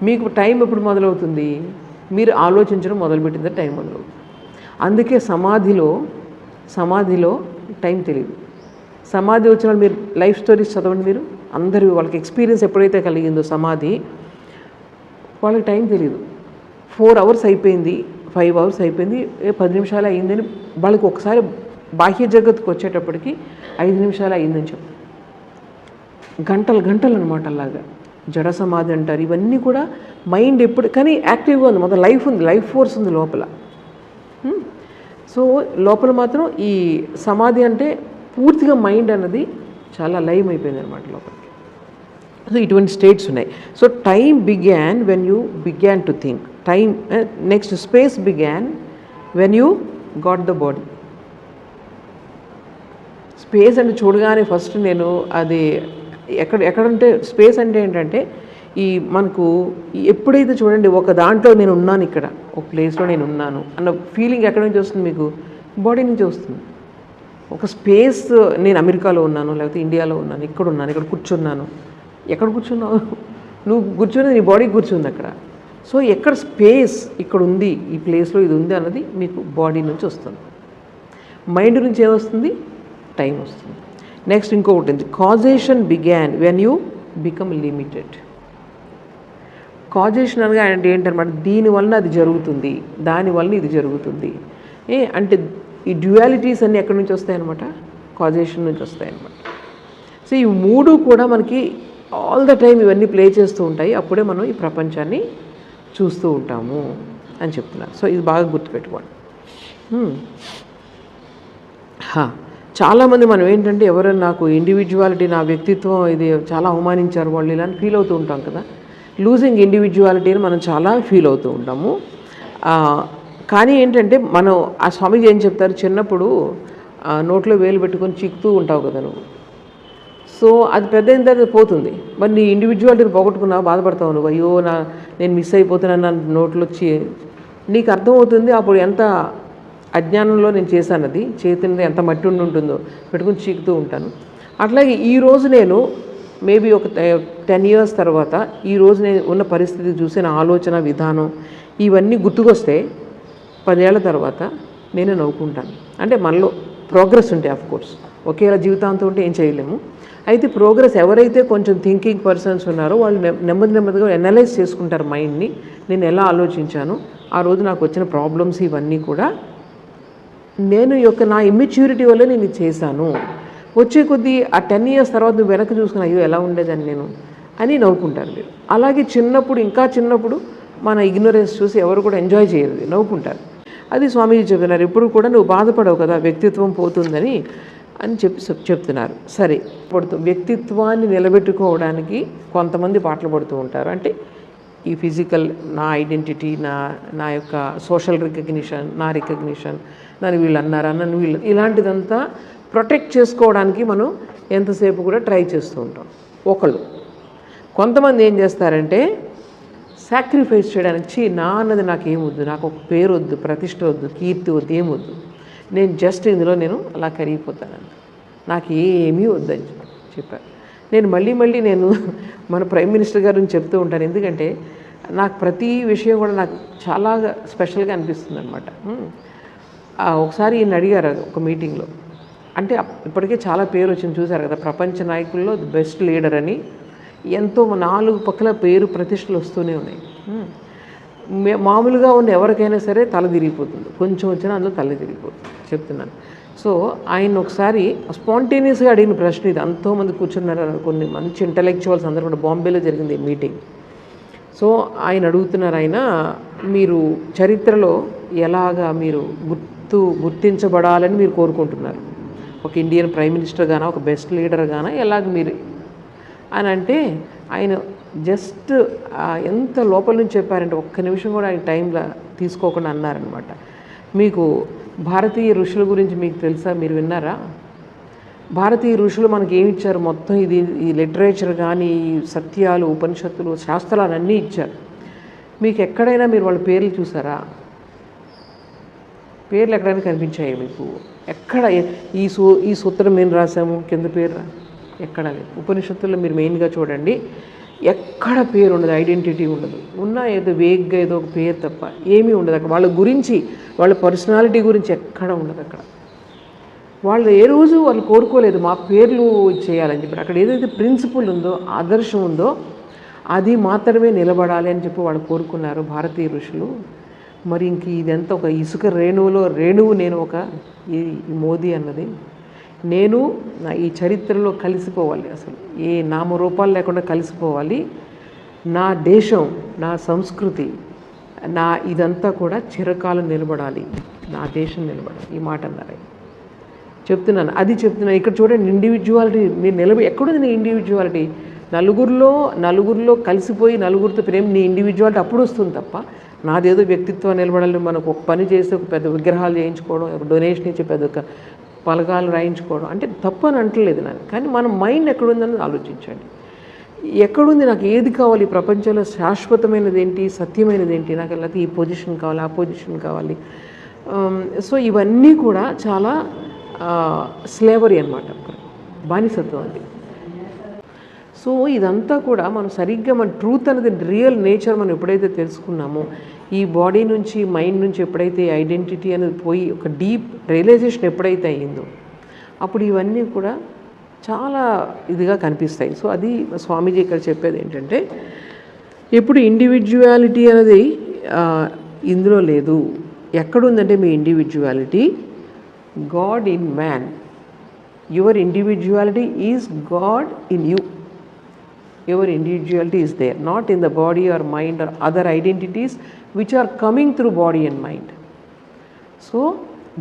మీకు టైం ఎప్పుడు మొదలవుతుంది? మీరు ఆలోచించడం మొదలుపెట్టిందే టైం మొదలవుతుంది. అందుకే సమాధిలో టైం తెలియదు. సమాధి వచ్చిన వాళ్ళు మీరు లైఫ్ స్టోరీస్ చదవండి. మీరు అందరూ వాళ్ళకి ఎక్స్పీరియన్స్ ఎప్పుడైతే కలిగిందో సమాధి, వాళ్ళకి టైం తెలియదు. 4 hours అయిపోయింది, 5 hours అయిపోయింది, 10 నిమిషాలు అయ్యిందని వాళ్ళకి ఒకసారి బాహ్య జగత్తుకు వచ్చేటప్పటికి 5 నిమిషాలు అయ్యిందని చెప్పి గంటలు అనమాట. అలాగా జడ సమాధి అంటారు. ఇవన్నీ కూడా మైండ్ ఎప్పుడు కానీ యాక్టివ్గా ఉంది, మొత్తం లైఫ్ ఉంది, లైఫ్ ఫోర్స్ ఉంది లోపల. సో లోపల మాత్రం ఈ సమాధి అంటే పూర్తిగా మైండ్ అన్నది చాలా లైవ్ అయిపోయింది అనమాట లోపలికి. సో ఇటువంటి స్టేట్స్ ఉన్నాయి. So time began when you began to think. Time next space began when you got the body. Space అంటే చూడగానే ఫస్ట్ నేను అది ఎక్కడంటే స్పేస్ అంటే ఏంటంటే ఈ మనకు ఎప్పుడైతే చూడండి ఒక దాంట్లో నేను ఉన్నాను, ఇక్కడ ఒక ప్లేస్లో నేను ఉన్నాను అన్న ఫీలింగ్ ఎక్కడి నుంచి వస్తుంది? మీకు బాడీ నుంచి వస్తుంది. ఒక స్పేస్, నేను అమెరికాలో ఉన్నాను, లేకపోతే ఇండియాలో ఉన్నాను, ఇక్కడ ఉన్నాను, ఇక్కడ కూర్చున్నాను. ఎక్కడ కూర్చున్నావు? నువ్వు కూర్చున్నది నీ బాడీ కూర్చుంది అక్కడ. సో ఎక్కడ స్పేస్ ఇక్కడ ఉంది, ఈ ప్లేస్లో ఇది ఉంది అన్నది మీకు బాడీ నుంచి వస్తుంది. మైండ్ నుంచి ఏమొస్తుంది? టైం వస్తుంది. నెక్స్ట్ ఇంకొకటి ఉంది, causation began when you become limited. Causation అనగా అంటే ఏంటన్నమాట? దీనివల్ల అది జరుగుతుంది, దానివల్ల ఇది జరుగుతుంది. అంటే ఈ డ్యుయాలిటీస్ అన్నీ ఎక్కడి నుంచి వస్తాయన్నమాట? కాజేషన్ నుంచి వస్తాయన్నమాట. సో ఈ మూడు కూడా మనకి ఆల్ ద టైం ఇవన్నీ ప్లే చేస్తూ ఉంటాయి. అప్పుడే మనం ఈ ప్రపంచాన్ని చూస్తూ ఉంటాము అని చెప్తున్నారు. సో ఇది బాగా గుర్తుపెట్టుకోండి. చాలామంది మనం ఏంటంటే ఎవరైనా నాకు ఇండివిజువాలిటీ, నా వ్యక్తిత్వం ఇది చాలా అవమానించారు వాళ్ళు ఇలా అని ఫీల్ అవుతూ ఉంటాం కదా. లూజింగ్ ఇండివిజువాలిటీని మనం చాలా ఫీల్ అవుతూ ఉంటాము. కానీ ఏంటంటే మనం ఆ స్వామీజీ ఏం చెప్తారు, చిన్నప్పుడు నోట్లో వేలు పెట్టుకొని చిక్కుతూ ఉంటావు కదా నువ్వు. సో అది పెద్ద అయిన తర్వాత పోతుంది. మరి నీ ఇండివిజువాలిటీని పోగొట్టుకున్నావు, బాధపడతావు నువ్వు. అయ్యో నేను మిస్ అయిపోతున్నాను నా నోట్లో నీకు అర్థమవుతుంది అప్పుడు ఎంత అజ్ఞానంలో నేను చేశాను. అది చేతిని ఎంత మట్టి ఉండి ఉంటుందో పెట్టుకుని చీకుతూ ఉంటాను. అట్లాగే ఈరోజు నేను మేబీ ఒక 10 years తర్వాత ఈరోజు నేను ఉన్న పరిస్థితి చూసిన ఆలోచన విధానం ఇవన్నీ గుర్తుకొస్తే 10 ఏళ్ల తర్వాత నేనే నవ్వుకుంటాను. అంటే మనలో ప్రోగ్రెస్ ఉంటాయి. ఆఫ్కోర్స్ ఒకేలా జీవితాంతం ఉంటే ఏం చేయలేము. అయితే ప్రోగ్రెస్ ఎవరైతే కొంచెం థింకింగ్ పర్సన్స్ ఉన్నారో వాళ్ళు నెమ్మదిగా అనలైజ్ చేసుకుంటారు మైండ్ని. నేను ఎలా ఆలోచించాను, ఆ రోజు నాకు వచ్చిన ప్రాబ్లమ్స్ ఇవన్నీ కూడా నేను నా ఇమ్మెచ్యూరిటీ వల్ల నేను ఇది చేశాను. వచ్చే కొద్దీ ఆ 10 years తర్వాత నువ్వు వెనక్కి చూసుకుని అయ్యో ఎలా ఉండేదని నేను అని నవ్వుకుంటారు మీరు. అలాగే చిన్నప్పుడు ఇంకా చిన్నప్పుడు మన ఇగ్నోరెన్స్ చూసి ఎవరు కూడా ఎంజాయ్ చేయరు, నవ్వుకుంటారు. అది స్వామీజీ చెప్తున్నారు. ఎప్పుడు కూడా నువ్వు బాధపడవు కదా వ్యక్తిత్వం పోతుందని అని చెప్తున్నారు. సరే, వ్యక్తిత్వాన్ని నిలబెట్టుకోవడానికి కొంతమంది పాటలు పడుతూ ఉంటారు. అంటే ఈ ఫిజికల్ నా ఐడెంటిటీ, నా యొక్క సోషల్ రికగ్నిషన్, నా రికగ్నిషన్, నన్ను వీళ్ళు అన్నారా, నన్ను వీళ్ళు, ఇలాంటిదంతా ప్రొటెక్ట్ చేసుకోవడానికి మనం ఎంతసేపు కూడా ట్రై చేస్తూ ఉంటాం. కొంతమంది ఏం చేస్తారంటే సాక్రిఫైస్ చేయడానికి నా అన్నది నాకు ఏమొద్దు, నాకు ఒక పేరు వద్దు, ప్రతిష్ట వద్దు, కీర్తి వద్దు, ఏమొద్దు, నేను జస్ట్ ఇందులో నేను అలా కరిగిపోతాను, నాకు ఏమీ వద్దని చెప్పారు. నేను మళ్ళీ నేను మన ప్రైమ్ మినిస్టర్ గారిని చెప్తూ ఉంటాను. ఎందుకంటే నాకు ప్రతి విషయం కూడా నాకు చాలా స్పెషల్గా అనిపిస్తుంది అనమాట. ఒకసారి ఈయన అడిగారు ఒక మీటింగ్లో. అంటే ఇప్పటికే చాలా పేరు వచ్చింది, చూశారు కదా, ప్రపంచ నాయకుల్లో బెస్ట్ లీడర్ అని ఎంతో 4 పక్కల పేరు ప్రతిష్టలు వస్తూనే ఉన్నాయి. మామూలుగా ఉన్న ఎవరికైనా సరే తల తిరిగిపోతుంది, కొంచెం వచ్చినా అందులో తల తిరిగిపోతుంది చెప్తున్నాను. సో ఆయన ఒకసారి స్పాంటేనియస్గా అడిగిన ప్రశ్న ఇది. ఎంతోమంది కూర్చున్నారు, కొన్ని మంచి ఇంటలెక్చువల్స్ అందరూ కూడా, బాంబేలో జరిగింది ఈ మీటింగ్. సో ఆయన అడుగుతున్నారు, ఆయన మీరు చరిత్రలో ఎలాగా మీరు గుర్తించబడాలని మీరు కోరుకుంటున్నారు, ఒక ఇండియన్ ప్రైమ్ మినిస్టర్ గానా, ఒక బెస్ట్ లీడర్ గానా, ఎలాగ మీరు అని అంటే ఆయన జస్ట్ ఎంత లోపల నుంచి చెప్పారంటే ఒక్క నిమిషం కూడా ఆయన టైంలో తీసుకోకుండా అన్నారనమాట. మీకు భారతీయ ఋషుల గురించి మీకు తెలుసా, మీరు విన్నారా? భారతీయ ఋషులు మనకి ఏమి ఇచ్చారు, మొత్తం ఇది ఈ లిటరేచర్ కానీ, సత్యాలు, ఉపనిషత్తులు, శాస్త్రాలు అన్నీ ఇచ్చారు. మీకు ఎక్కడైనా మీరు వాళ్ళ పేర్లు చూసారా? పేర్లు ఎక్కడైనా కనిపించాయి మీకు? ఎక్కడ ఈ సూత్రం మేము రాసాము కింద పేరు ఎక్కడ లేదు. ఉపనిషత్తుల్లో మీరు మెయిన్గా చూడండి, ఎక్కడ పేరు ఉండదు, ఐడెంటిటీ ఉండదు. ఏదో వేగ్గా ఏదో ఒక పేరు తప్ప ఏమీ ఉండదు అక్కడ. వాళ్ళ గురించి, వాళ్ళ పర్సనాలిటీ గురించి ఎక్కడ ఉండదు అక్కడ. వాళ్ళు ఏ రోజు వాళ్ళు కోరుకోలేదు మా పేర్లు చేయాలని చెప్పి. అక్కడ ఏదైతే ప్రిన్సిపల్ ఉందో, ఆదర్శం ఉందో అది మాత్రమే నిలబడాలి అని చెప్పి వాళ్ళు కోరుకున్నారు భారతీయ ఋషులు. మరి ఇంక ఇదంతా ఒక ఇసుక రేణువు నేను ఈ మోదీ అన్నది నేను ఈ చరిత్రలో కలిసిపోవాలి, అసలు ఏ నామరూపాలు లేకుండా కలిసిపోవాలి. నా దేశం, నా సంస్కృతి, ఇదంతా కూడా చిరకాలం నిలబడాలి, నా దేశం నిలబడాలి, ఈ మాట అన్నారు. చెప్తున్నాను, అది చెప్తున్నాను. ఇక్కడ చూడండి, ఇండివిజువాలిటీ మీరు ఎక్కడుంది నీ ఇండివిజువాలిటీ? నలుగురిలో కలిసిపోయి నలుగురితో ప్రేమ, నీ ఇండివిజువాలిటీ అప్పుడు వస్తుంది తప్ప నాదేదో వ్యక్తిత్వం నిలబడాలి, మనకు ఒక పని చేస్తే ఒక పెద్ద విగ్రహాలు చేయించుకోవడం, డొనేషన్ ఇచ్చి పెద్ద ఒక పలకాలు రాయించుకోవడం అంటే తప్పు అని అంటలేదు నాకు. కానీ మన మైండ్ ఎక్కడుందని ఆలోచించండి. ఎక్కడుంది, నాకు ఏది కావాలి, ప్రపంచంలో శాశ్వతమైనది ఏంటి, సత్యమైనది ఏంటి, నాకు లేకపోతే ఈ పొజిషన్ కావాలి, ఆ పొజిషన్ కావాలి. సో ఇవన్నీ కూడా చాలా స్లేవరీ అన్నమాట, బానిసత్వం అది. సో ఇదంతా కూడా మనం సరిగ్గా మన ట్రూత్ అనేది, రియల్ నేచర్ మనం ఎప్పుడైతే తెలుసుకున్నామో, ఈ బాడీ నుంచి, మైండ్ నుంచి ఎప్పుడైతే ఐడెంటిటీ అనేది పోయి ఒక డీప్ రియలైజేషన్ ఎప్పుడైతే అయ్యిందో అప్పుడు ఇవన్నీ కూడా చాలా ఇదిగా కనిపిస్తాయి. సో అది స్వామీజీ ఇక్కడ చెప్పేది ఏంటంటే, ఇప్పుడు ఇండివిజువాలిటీ అనేది ఇందులో లేదు. ఎక్కడుందంటే మీ individuality, God in man. Your individuality is God in you. Your individuality is there, not in the body or mind or other identities which are coming through body and mind. So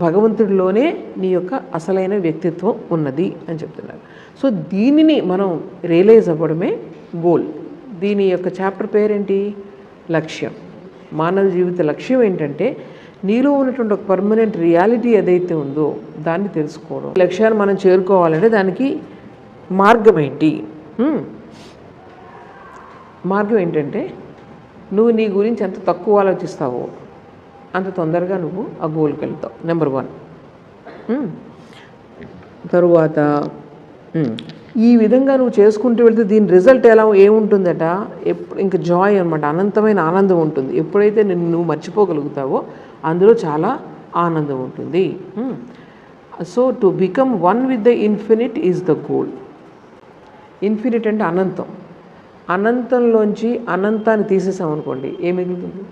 భగవంతుడిలోనే నీ యొక్క అసలైన వ్యక్తిత్వం ఉన్నది అని చెప్తున్నారు. So దీనిని మనం రియలైజ్ అవ్వడమే గోల్. దీని యొక్క చాప్టర్ పేరేంటి? లక్ష్యం. మానవ జీవిత లక్ష్యం ఏంటంటే నీలో ఉన్నటువంటి ఒక పర్మనెంట్ రియాలిటీ ఏదైతే ఉందో దాన్ని తెలుసుకోవడం. లక్ష్యాన్ని మనం చేరుకోవాలంటే దానికి మార్గం ఏంటి? మార్గం ఏంటంటే నువ్వు నీ గురించి ఎంత తక్కువ ఆలోచిస్తావో అంత తొందరగా నువ్వు ఆ గోల్కి వెళ్తావు. నెంబర్ 1. తరువాత ఈ విధంగా నువ్వు చేసుకుంటూ వెళ్తే దీని రిజల్ట్ ఏముంటుందట, ఇంకా జాయ్ అనమాట, అనంతమైన ఆనందం ఉంటుంది. ఎప్పుడైతే నువ్వు మర్చిపోగలుగుతావో అందులో చాలా ఆనందం ఉంటుంది. So to become one with the infinite is the goal. Infinite అంటే అనంతం. అనంతంలోంచి అనంతాన్ని తీసేసామనుకోండి, ఏం మిగులుతుంది?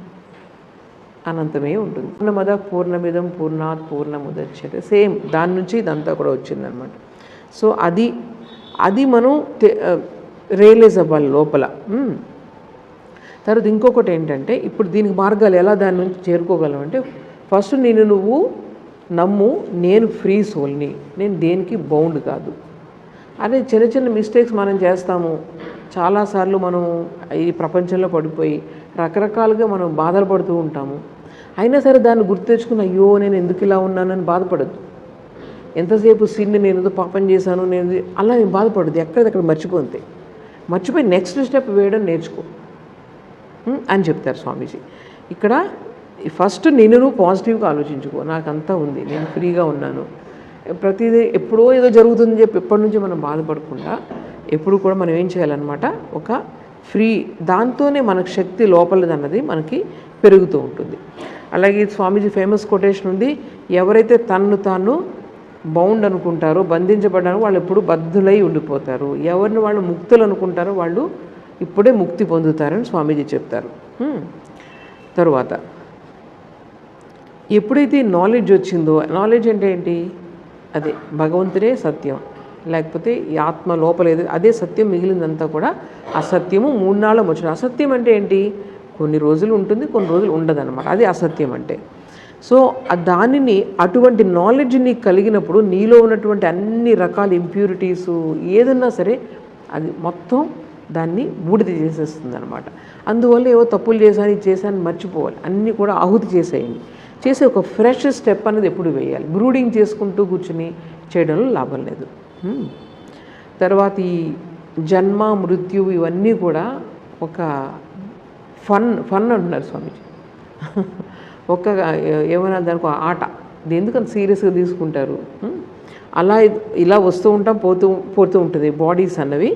అనంతమే ఉంటుంది. పూర్ణమద పూర్ణమిదం పూర్ణాత్ పూర్ణముదచ్యతే, సేమ్ దాని నుంచి ఇదంతా కూడా వచ్చిందనమాట. సో అది మనం రియలైజ్ అవ్వాలి లోపల. తర్వాత ఇంకొకటి ఏంటంటే, ఇప్పుడు దీనికి మార్గాలు ఎలా దాని నుంచి చేరుకోగలం అంటే, ఫస్ట్ నువ్వు నమ్ము, నేను ఫ్రీ సోల్ని, నేను దేనికి బౌండ్ కాదు. అదే చిన్న చిన్న మిస్టేక్స్ మనం చేస్తాము. చాలాసార్లు మనం ఈ ప్రపంచంలో పడిపోయి రకరకాలుగా మనం బాధలు పడుతూ ఉంటాము. అయినా సరే దాన్ని గుర్తు తెచ్చుకుని, అయ్యో నేను ఎందుకు ఇలా ఉన్నానని బాధపడద్దు. ఎంతసేపు సిన్ని నేను ఏదో పాపం చేశాను, అలా నేను బాధపడద్దు. ఎక్కడిదక్కడ మర్చిపోయి నెక్స్ట్ స్టెప్ వేయడం నేర్చుకో అని చెప్తారు స్వామీజీ. ఇక్కడ ఫస్ట్ నువ్వు పాజిటివ్గా ఆలోచించుకో, నాకంతా ఉంది, నేను ఫ్రీగా ఉన్నాను. ప్రతిదీ ఎప్పుడో ఏదో జరుగుతుందని చెప్పి ఎప్పటి నుంచి మనం బాధపడకుండా ఎప్పుడు కూడా మనం ఏం చేయాలన్నమాట, ఒక ఫ్రీ, దాంతోనే మనకు శక్తి లోపలదన్నది మనకి పెరుగుతూ ఉంటుంది. అలాగే స్వామీజీ ఫేమస్ కొటేషన్ ఉంది, ఎవరైతే తన్ను తాను బౌండ్ అనుకుంటారో, బంధించబడ్డారో వాళ్ళు ఎప్పుడు బద్ధులై ఉండిపోతారు. ఎవరిని వాళ్ళు ముక్తులు అనుకుంటారో వాళ్ళు ఇప్పుడే ముక్తి పొందుతారని స్వామీజీ చెప్తారు. తరువాత ఎప్పుడైతే నాలెడ్జ్ వచ్చిందో, నాలెడ్జ్ అంటే ఏంటి? అదే భగవంతుడే సత్యం, లేకపోతే ఈ ఆత్మ లోపల అదే సత్యం, మిగిలిందంతా కూడా అసత్యము. 3 నాళ్ళం వచ్చిన అసత్యం అంటే ఏంటి? కొన్ని రోజులు ఉంటుంది, కొన్ని రోజులు ఉండదు అనమాట. అది అసత్యం అంటే. సో దానిని, అటువంటి నాలెడ్జ్ నీకు కలిగినప్పుడు నీలో ఉన్నటువంటి అన్ని రకాల ఇంప్యూరిటీసు ఏదన్నా సరే అది మొత్తం దాన్ని బూడిద చేసేస్తుంది అనమాట. అందువల్ల ఏవో తప్పులు చేశాను మర్చిపోవాలి, అన్నీ కూడా ఆహుతి చేసేయండి. చేసే ఒక ఫ్రెష్ స్టెప్ అనేది ఎప్పుడు వేయాలి. బ్రూడింగ్ చేసుకుంటూ కూర్చుని చేయడంలో లాభం లేదు. తర్వాత ఈ జన్మ మృత్యు ఇవన్నీ కూడా ఒక ఫన్ అంటున్నారు స్వామీజీ. ఒక ఏమైనా దానికి ఆట, ఎందుకని సీరియస్గా తీసుకుంటారు? అలా ఇలా వస్తూ ఉంటాం, పోతూ ఉంటుంది బాడీస్ అన్నవి.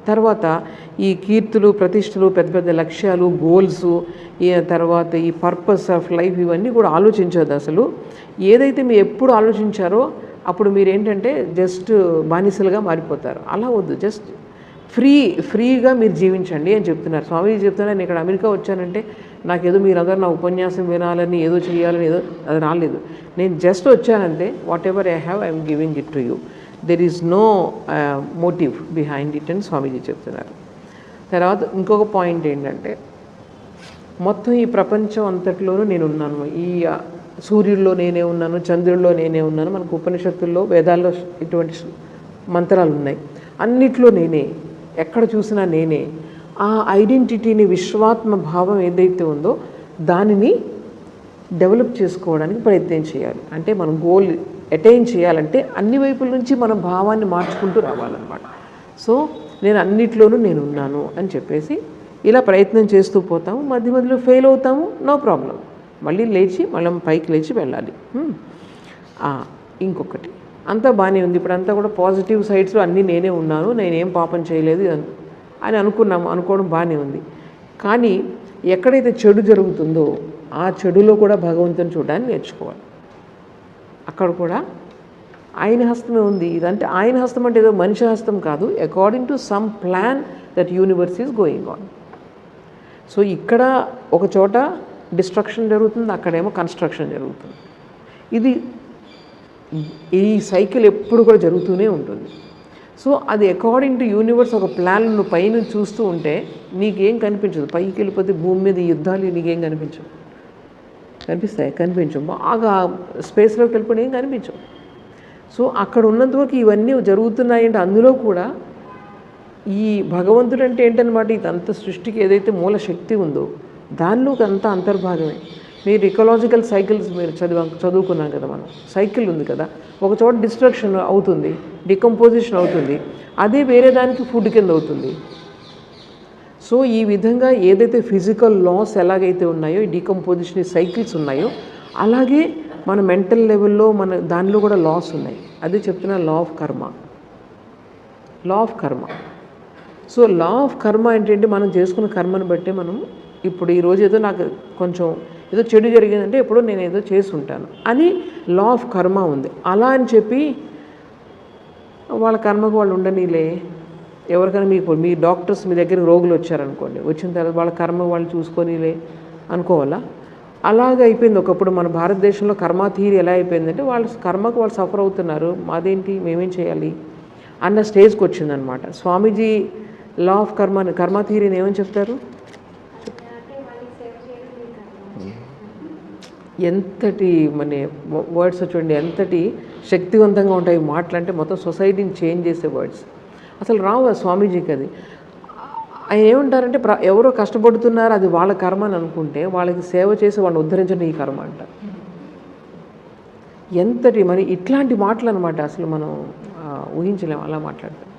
తర్వాత ఈ కీర్తులు ప్రతిష్టలు, పెద్ద పెద్ద లక్ష్యాలు, గోల్స్, తర్వాత ఈ పర్పస్ ఆఫ్ లైఫ్, ఇవన్నీ కూడా ఆలోచించదు అసలు. ఏదైతే మీరు ఎప్పుడు ఆలోచించారో అప్పుడు మీరు ఏంటంటే జస్ట్ బానిసలుగా మారిపోతారు. అలా వద్దు, జస్ట్ ఫ్రీగా మీరు జీవించండి అని చెప్తున్నారు స్వామీజీ. చెప్తున్నారు, నేను ఇక్కడ అమెరికా వచ్చానంటే నాకేదో మీరందరూ నా ఉపన్యాసం వినాలని, ఏదో చేయాలని, ఏదో అది రాలేదు. నేను జస్ట్ వచ్చానంటే whatever I have I'm giving it to you, there is no motive behind it అని స్వామీజీ చెప్తున్నారు. తర్వాత ఇంకొక పాయింట్ ఏంటంటే, మొత్తం ఈ ప్రపంచం అంతట్లోనూ నేను ఉన్నాను. ఈ సూర్యుల్లో నేనే ఉన్నాను, చంద్రుల్లో నేనే ఉన్నాను. మనకు ఉపనిషత్తుల్లో, వేదాల్లో ఇటువంటి మంత్రాలు ఉన్నాయి. అన్నిట్లో నేనే, ఎక్కడ చూసినా నేనే. ఆ ఐడెంటిటీని, విశ్వాత్మ భావం ఏదైతే ఉందో దానిని డెవలప్ చేసుకోవడానికి ప్రయత్నం చేయాలి. అంటే మనం గోల్ అటైన్ చేయాలంటే అన్ని వైపుల నుంచి మనం భావాన్ని మార్చుకుంటూ రావాలన్నమాట. సో నేను అన్నిట్లోనూ నేను ఉన్నాను అని చెప్పేసి ఇలా ప్రయత్నం చేస్తూ పోతాము. మధ్య మధ్యలో ఫెయిల్ అవుతాము, నో ప్రాబ్లం, మళ్ళీ పైకి లేచి వెళ్ళాలి. ఇంకొకటి, అంతా బాగానే ఉంది, ఇప్పుడు అంతా కూడా పాజిటివ్ సైడ్స్లో అన్నీ నేనే ఉన్నాను, నేనేం పాపం చేయలేదు అని అనుకోవడం బాగానే ఉంది. కానీ ఎక్కడైతే చెడు జరుగుతుందో ఆ చెడులో కూడా భగవంతుని చూడడానికి నేర్చుకోవాలి. అక్కడ కూడా ఆయన హస్తమే ఉంది. ఇదంటే ఆయన హస్తం అంటే ఏదో మనిషి హస్తం కాదు, according to some plan that universe is going on. So ఇక్కడ ఒక చోట డిస్ట్రక్షన్ జరుగుతుంది, అక్కడేమో కన్స్ట్రక్షన్ జరుగుతుంది. ఈ సైకిల్ ఎప్పుడు కూడా జరుగుతూనే ఉంటుంది. సో అది అకార్డింగ్ టు యూనివర్స్ ఒక ప్లాన్. నువ్వు పైన చూస్తూ ఉంటే నీకేం కనిపించదు. పైకి వెళ్ళిపోతే భూమి మీద ఈ యుద్ధాలు నీకేం కనిపించవు. కనిపించవు. బాగా స్పేస్లోకి వెళ్ళిపోయి ఏం కనిపించవు. సో అక్కడ ఉన్నంతవరకు ఇవన్నీ జరుగుతున్నాయంటే అందులో కూడా ఈ భగవంతుడు అంటే ఏంటనమాట, ఇదంతా సృష్టికి ఏదైతే మూల శక్తి ఉందో దానిలోకి అంతా అంతర్భాగమే. మీరు ఇకలాజికల్ సైకిల్స్ మీరు చదువుకున్నాం కదా, మనం సైకిల్ ఉంది కదా, ఒక చోట డిస్ట్రక్షన్ అవుతుంది, డికంపోజిషన్ అవుతుంది, అదే వేరే దానికి ఫుడ్ కింద అవుతుంది. సో ఈ విధంగా ఏదైతే ఫిజికల్ లాస్ ఎలాగైతే ఉన్నాయో, ఈ డీకంపోజిషన్ సైకిల్స్ ఉన్నాయో, అలాగే మన మెంటల్ లెవెల్లో మన దానిలో కూడా లాస్ ఉన్నాయి. అదే చెప్తున్నా, లా ఆఫ్ కర్మ. సో లా ఆఫ్ కర్మ ఏంటంటే, మనం చేసుకున్న కర్మను బట్టే మనం ఇప్పుడు ఈరోజు ఏదో నాకు కొంచెం ఏదో చెడు జరిగిందంటే ఎప్పుడో నేను ఏదో చేసి ఉంటాను అని లా ఆఫ్ కర్మ ఉంది. అలా అని చెప్పి వాళ్ళ కర్మకు వాళ్ళు ఉండనీలే. ఎవరికైనా మీ డాక్టర్స్ మీ దగ్గర రోగులు వచ్చారనుకోండి, వచ్చిన తర్వాత వాళ్ళ కర్మ వాళ్ళు చూసుకొనిలే అనుకోవాలా? అలాగే అయిపోయింది ఒకప్పుడు. మన భారతదేశంలో కర్మ థియరీ ఎలా అయిపోయిందంటే, వాళ్ళ కర్మకు వాళ్ళు సఫర్ అవుతున్నారు, మాదేంటి, మేమేం చేయాలి అన్న స్టేజ్కి వచ్చిందనమాట. స్వామీజీ లా ఆఫ్ కర్మ థియరీని ఏమని చెప్తారు? ఎంతటి మన వర్డ్స్ చూడండి, ఎంతటి శక్తివంతంగా ఉంటాయి మాటలు. అంటే మొత్తం సొసైటీని చేంజ్ చేసే వర్డ్స్. అసలు రావు స్వామీజీకి అది. ఆయన ఏమంటారంటే, ఎవరో కష్టపడుతున్నారు, అది వాళ్ళ కర్మ అని అనుకుంటే, వాళ్ళకి సేవ చేసి వాళ్ళని ఉద్ధరించడం ఈ కర్మ అంట. ఎంతటి మరి ఇట్లాంటి మాటలు అనమాట. అసలు మనం ఊహించలేము అలా మాట్లాడతాం.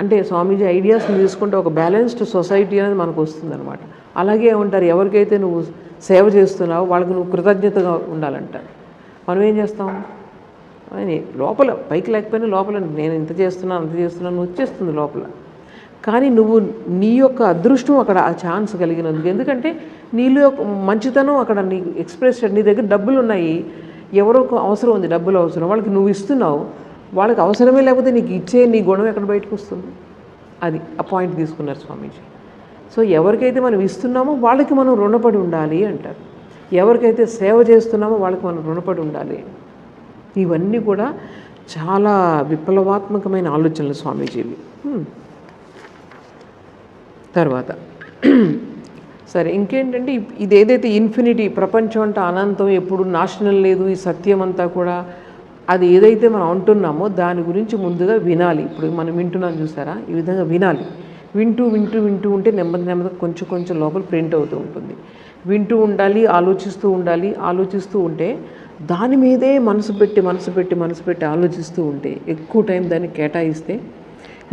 అంటే స్వామీజీ ఐడియాస్ని తీసుకుంటే ఒక బ్యాలెన్స్డ్ సొసైటీ అనేది మనకు వస్తుంది అనమాట. అలాగే ఏమంటారు, ఎవరికైతే నువ్వు సేవ చేస్తున్నావో వాళ్ళకి నువ్వు కృతజ్ఞతగా ఉండాలంటారు. మనం ఏం చేస్తాం, లోపల పైకి లేకపోయినా లోపల నేను ఇంత చేస్తున్నాను వచ్చేస్తుంది లోపల. కానీ నువ్వు నీ యొక్క అదృష్టం అక్కడ ఆ ఛాన్స్ కలిగినందుకు. ఎందుకంటే నీలో మంచితనం అక్కడ నీ ఎక్స్ప్రెస్, నీ దగ్గర డబ్బులు ఉన్నాయి, ఎవరో అవసరం ఉంది, డబ్బులు అవసరం, వాళ్ళకి నువ్వు ఇస్తున్నావు. వాళ్ళకి అవసరమే లేకపోతే నీకు ఇచ్చే నీ గుణం ఎక్కడ బయటకు వస్తుంది? అది ఆ పాయింట్ తీసుకున్నారు స్వామీజీ. సో ఎవరికైతే మనం ఇస్తున్నామో వాళ్ళకి మనం రుణపడి ఉండాలి అంటారు. ఎవరికైతే సేవ చేస్తున్నామో వాళ్ళకి మనం రుణపడి ఉండాలి. ఇవన్నీ కూడా చాలా విప్లవాత్మకమైన ఆలోచనలు స్వామీజీవి. తర్వాత సరే, ఇంకేంటంటే ఇది ఏదైతే ఇన్ఫినిటీ, ప్రపంచం అంటే అనంతం, ఎప్పుడు నాశనం లేదు, ఈ సత్యం అంతా కూడా, అది ఏదైతే మనం అంటున్నామో దాని గురించి ముందుగా వినాలి. ఇప్పుడు మనం వింటున్నాం చూసారా, ఈ విధంగా వినాలి. వింటూ ఉంటే నెమ్మదిగా కొంచెం లోపల ప్రింట్ అవుతూ ఉంటుంది. వింటూ ఉండాలి, ఆలోచిస్తూ ఉంటే దాని మీదే మనసు పెట్టి ఆలోచిస్తూ ఉంటే, ఎక్కువ టైం దాన్ని కేటాయిస్తే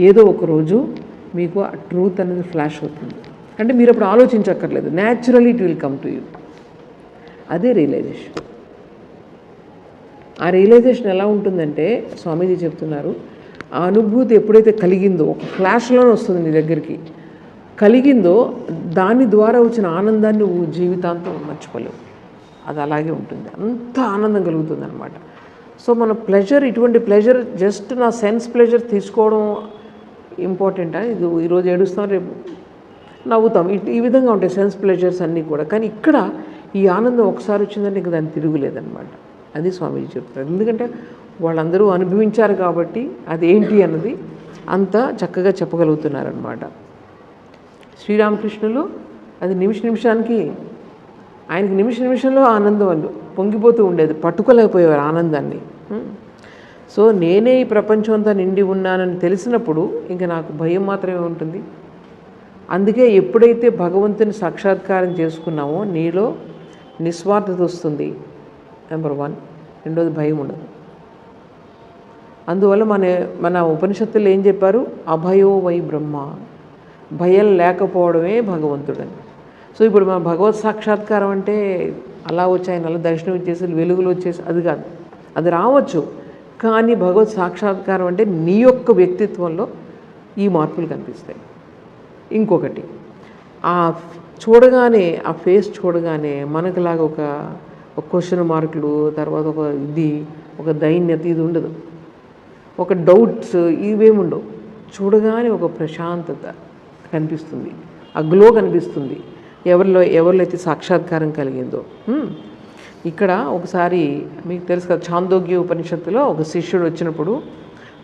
ఏదో ఒక రోజు మీకు ఆ ట్రూత్ అనేది ఫ్లాష్ అవుతుంది. అంటే మీరు అప్పుడు ఆలోచించక్కర్లేదు, naturally it will come to you. అదే రియలైజేషన్. ఆ రియలైజేషన్ ఎలా ఉంటుందంటే, స్వామీజీ చెప్తున్నారు, ఆ అనుభూతి ఎప్పుడైతే కలిగిందో, ఒక ఫ్లాష్లోనే వస్తుంది నీ దగ్గరికి, కలిగిందో దాని ద్వారా వచ్చిన ఆనందాన్ని నువ్వు జీవితాంతం మర్చిపోలేవు. అది అలాగే ఉంటుంది, అంత ఆనందం కలుగుతుంది అనమాట. సో మన ప్లెజర్, ఇటువంటి ప్లెజర్ జస్ట్ నా సెన్స్ ప్లెజర్ తీసుకోవడం ఇంపార్టెంటా? ఇది ఈరోజు ఏడుస్తాం, రేపు నవ్వుతాం, ఈ విధంగా ఉంటాయి సెన్స్ ప్లెజర్స్ అన్నీ కూడా. కానీ ఇక్కడ ఈ ఆనందం ఒకసారి వచ్చిందంటే ఇంక దాన్ని తిరుగులేదన్నమాట. అది స్వామీజీ చెప్తారు. ఎందుకంటే వాళ్ళందరూ అనుభవించారు కాబట్టి అదేంటి అన్నది అంత చక్కగా చెప్పగలుగుతున్నారనమాట. శ్రీరామకృష్ణులు అది నిమిషానికి ఆయనకి నిమిషంలో ఆనందం వాళ్ళు పొంగిపోతూ ఉండేది, పట్టుకోలేకపోయేవారు ఆనందాన్ని. సో నేనే ఈ ప్రపంచం అంతా నిండి ఉన్నానని తెలిసినప్పుడు ఇంక నాకు భయం మాత్రమే ఉంటుంది. అందుకే ఎప్పుడైతే భగవంతుని సాక్షాత్కారం చేసుకున్నామో నీలో నిస్వార్థత వస్తుంది, నెంబర్ 1. రెండోది భయం ఉండదు. అందువల్ల మన ఉపనిషత్తులు ఏం చెప్పారు? అభయో వై బ్రహ్మ, భయం లేకపోవడమే భగవంతుడని. సో ఇప్పుడు మన భగవత్ సాక్షాత్కారం అంటే అలా వచ్చాయని అలా దర్శనం ఇచ్చేసి వెలుగులు వచ్చేసి అది కాదు, అది రావచ్చు. కానీ భగవత్ సాక్షాత్కారం అంటే నీ యొక్క వ్యక్తిత్వంలో ఈ మార్పులు కనిపిస్తాయి. ఇంకొకటి, ఆ చూడగానే, ఆ ఫేస్ చూడగానే మనకులాగా ఒక క్వశ్చన్ మార్కులు, తర్వాత ఒక దైన్యత ఇది ఉండదు, ఒక డౌట్స్ ఇవేముండవు. చూడగానే ఒక ప్రశాంతత కనిపిస్తుంది, ఆ గ్లో కనిపిస్తుంది ఎవరిలో అయితే సాక్షాత్కారం కలిగిందో. ఇక్కడ ఒకసారి మీకు తెలుసు కదా, ఛాందోగ్య ఉపనిషత్తులో ఒక శిష్యుడు వచ్చినప్పుడు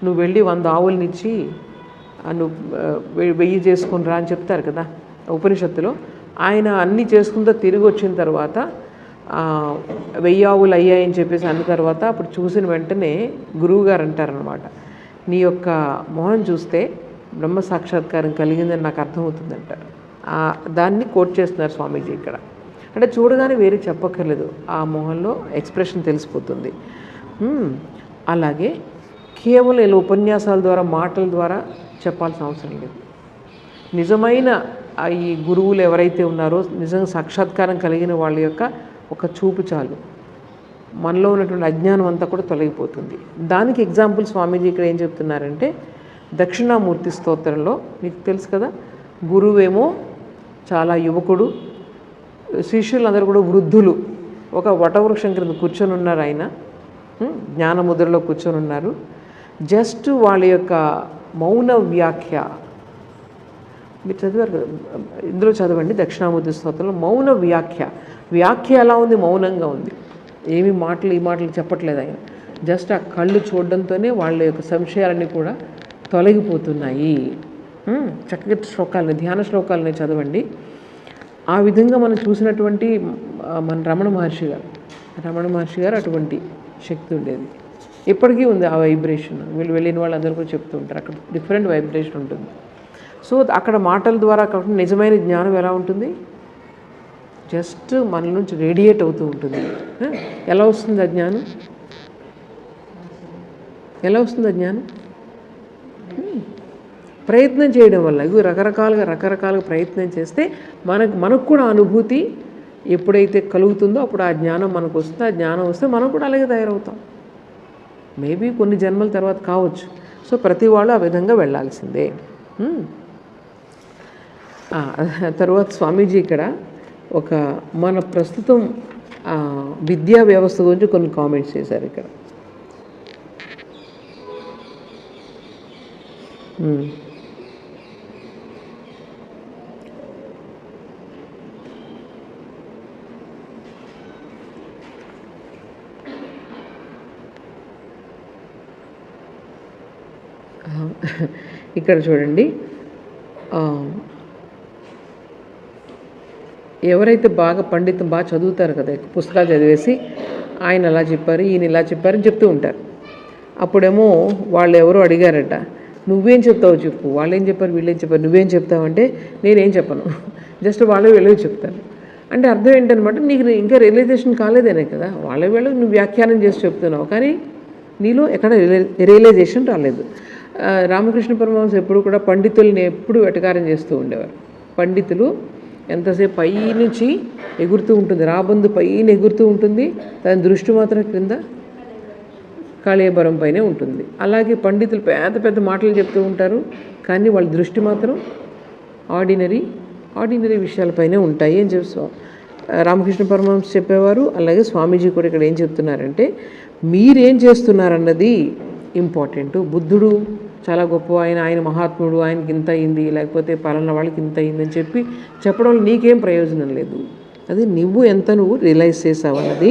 నువ్వు వెళ్ళి 100 ఆవులనిచ్చి నువ్వు 1000 చేసుకుని రా అని చెప్తారు కదా ఉపనిషత్తులో. ఆయన అన్నీ చేసుకుంటూ తిరిగి వచ్చిన తర్వాత 1000 ఆవులు అయ్యాయని చెప్పేసి అన్న తర్వాత అప్పుడు చూసిన వెంటనే గురువుగారు అంటారనమాట, నీ యొక్క మొహం చూస్తే బ్రహ్మ సాక్షాత్కారం కలిగిందని నాకు అర్థమవుతుందంటారు. దాన్ని కోట్ చేస్తున్నారు స్వామీజీ ఇక్కడ. అంటే చూడగానే వేరే చెప్పక్కర్లేదు, ఆ మొహంలో ఎక్స్ప్రెషన్ తెలిసిపోతుంది. అలాగే కేవలం ఇలా ఉపన్యాసాల ద్వారా, మాటల ద్వారా చెప్పాల్సిన అవసరం లేదు. నిజమైన ఈ గురువులు ఎవరైతే ఉన్నారో నిజంగా సాక్షాత్కారం కలిగిన వాళ్ళ యొక్క ఒక చూపు చాలు, మనలో ఉన్నటువంటి అజ్ఞానం అంతా కూడా తొలగిపోతుంది. దానికి ఎగ్జాంపుల్ స్వామీజీ ఇక్కడ ఏం చెప్తున్నారంటే, దక్షిణామూర్తి స్తోత్రంలో మీకు తెలుసు కదా, గురువేమో చాలా యువకుడు, శిష్యులందరూ కూడా వృద్ధులు. ఒక వటవృక్షం క్రింద కూర్చొని ఉన్నారు, ఆయన జ్ఞానముద్రలో కూర్చొని ఉన్నారు. జస్ట్ వాళ్ళ యొక్క మౌన వ్యాఖ్య మీరు చదివారు కదా, ఇందులో చదవండి దక్షిణామూర్తి స్తోత్రంలో. మౌన వ్యాఖ్య ఎలా ఉంది? మౌనంగా ఉంది. ఏమి ఈ మాటలు చెప్పట్లేదు ఆయన. జస్ట్ ఆ కళ్ళు చూడడంతోనే వాళ్ళ యొక్క సంశయాలన్నీ కూడా తొలగిపోతున్నాయి. చక్కగా శ్లోకాలని, ధ్యాన శ్లోకాలని చదవండి. ఆ విధంగా మనం చూసినటువంటి మన రమణ మహర్షి గారు అటువంటి శక్తి ఉండేది. ఇప్పటికీ ఉంది ఆ వైబ్రేషన్. వీళ్ళు వెళ్ళిన వాళ్ళందరూ కూడా చెప్తూ ఉంటారు, అక్కడ డిఫరెంట్ వైబ్రేషన్ ఉంటుంది. సో అక్కడ మాటల ద్వారా కాకుండా నిజమైన జ్ఞానం ఎలా ఉంటుంది? జస్ట్ మన నుంచి రేడియేట్ అవుతూ ఉంటుంది. ఎలా వస్తుంది ఆ జ్ఞానం? ప్రయత్నం చేయడం వల్ల. ఇవి రకరకాలుగా ప్రయత్నం చేస్తే మనకు కూడా అనుభూతి ఎప్పుడైతే కలుగుతుందో అప్పుడు ఆ జ్ఞానం మనకు వస్తుంది. ఆ జ్ఞానం వస్తే మనం కూడా అలాగే తయారవుతాం. మేబీ కొన్ని జన్మల తర్వాత కావచ్చు. సో ప్రతి వాళ్ళు ఆ విధంగా వెళ్ళాల్సిందే. తర్వాత స్వామీజీ ఇక్కడ ఒక మన ప్రస్తుతం విద్యా వ్యవస్థ గురించి కొన్ని కామెంట్స్ చేశారు ఇక్కడ. ఇక్కడ చూడండి, ఎవరైతే బాగా చదువుతారు కదా, పుస్తకాలు చదివేసి ఆయన అలా చెప్పారు, ఈయన ఇలా చెప్పారని చెప్తూ ఉంటారు. అప్పుడేమో వాళ్ళు ఎవరో అడిగారట, నువ్వేం చెప్తావు చెప్పు. వాళ్ళేం చెప్పారు, వీళ్ళేం చెప్పారు, నువ్వేం చెప్తావంటే నేనేం చెప్పను, జస్ట్ వాళ్ళే వెళ్ళి చెప్తాను. అంటే అర్థం ఏంటనమాట, నీకు ఇంకా రియలైజేషన్ కాలేదేనే కదా, వాళ్ళే నువ్వు వ్యాఖ్యానం చేసి చెప్తున్నావు, కానీ నీలో ఎక్కడ రియలైజేషన్ రాలేదు. రామకృష్ణ పరమహంస ఎప్పుడు కూడా పండితుల్ని ఎప్పుడు వెటకారం చేస్తూ ఉండేవారు. పండితులు ఎంతసేపు పైనుంచి ఎగురుతూ ఉంటుంది, రాబందు పైన ఎగురుతూ ఉంటుంది, దాని దృష్టి మాత్రం క్రింద కాళేబరం పైనే ఉంటుంది. అలాగే పండితులు పెద్ద పెద్ద మాటలు చెప్తూ ఉంటారు, కానీ వాళ్ళ దృష్టి మాత్రం ఆర్డినరీ విషయాలపైనే ఉంటాయి అని చెప్పి రామకృష్ణ పరమహంస చెప్పేవారు. అలాగే స్వామీజీ కూడా ఇక్కడ ఏం చెప్తున్నారంటే, మీరేం చేస్తున్నారన్నది ఇంపార్టెంట్. బుద్ధుడు చాలా గొప్ప, ఆయన మహాత్ముడు, ఆయనకి ఇంత అయింది, లేకపోతే పలానా వాళ్ళకి ఇంత అయిందని చెప్పడం వల్ల నీకేం ప్రయోజనం లేదు. అది నువ్వు ఎంత రియలైజ్ చేసావు అన్నది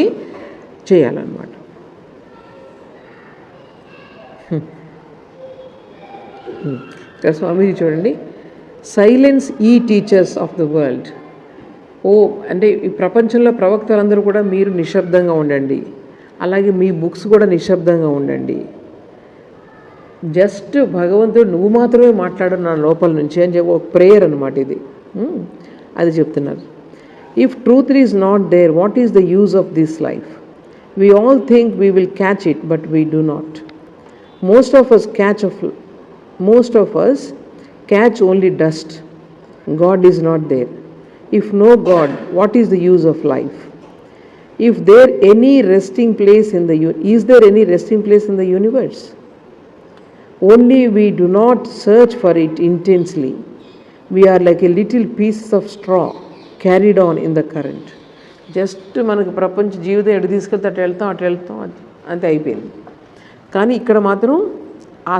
చేయాలన్నమాట. ఇక్కడ స్వామీజీ చూడండి, సైలెన్స్ ఈ టీచర్స్ ఆఫ్ ద వరల్డ్. అంటే ఈ ప్రపంచంలో ప్రవక్తలందరూ కూడా మీరు నిశ్శబ్దంగా ఉండండి, అలాగే మీ బుక్స్ కూడా నిశ్శబ్దంగా ఉండండి. జస్ట్ భగవంతుడు నువ్వు మాత్రమే మాట్లాడు నా లోపల నుంచి అని చెప్పి ఒక ప్రేయర్ అనమాట ఇది. అది చెప్తున్నారు. If truth is not there, what is the use of this life? We all think we will catch it, but we do not. Most of us catch only dust. God is not there. If no God, what is the use of life? Is there any resting place in the universe? Only we do not search for it intensely. We are like a little piece of straw carried on in the current. Just మనకు ప్రపంచ జీవితం ఎటు తీసుకెళ్తే అటు వెళ్తాం అంతే అయిపోయింది. కానీ ఇక్కడ మాత్రం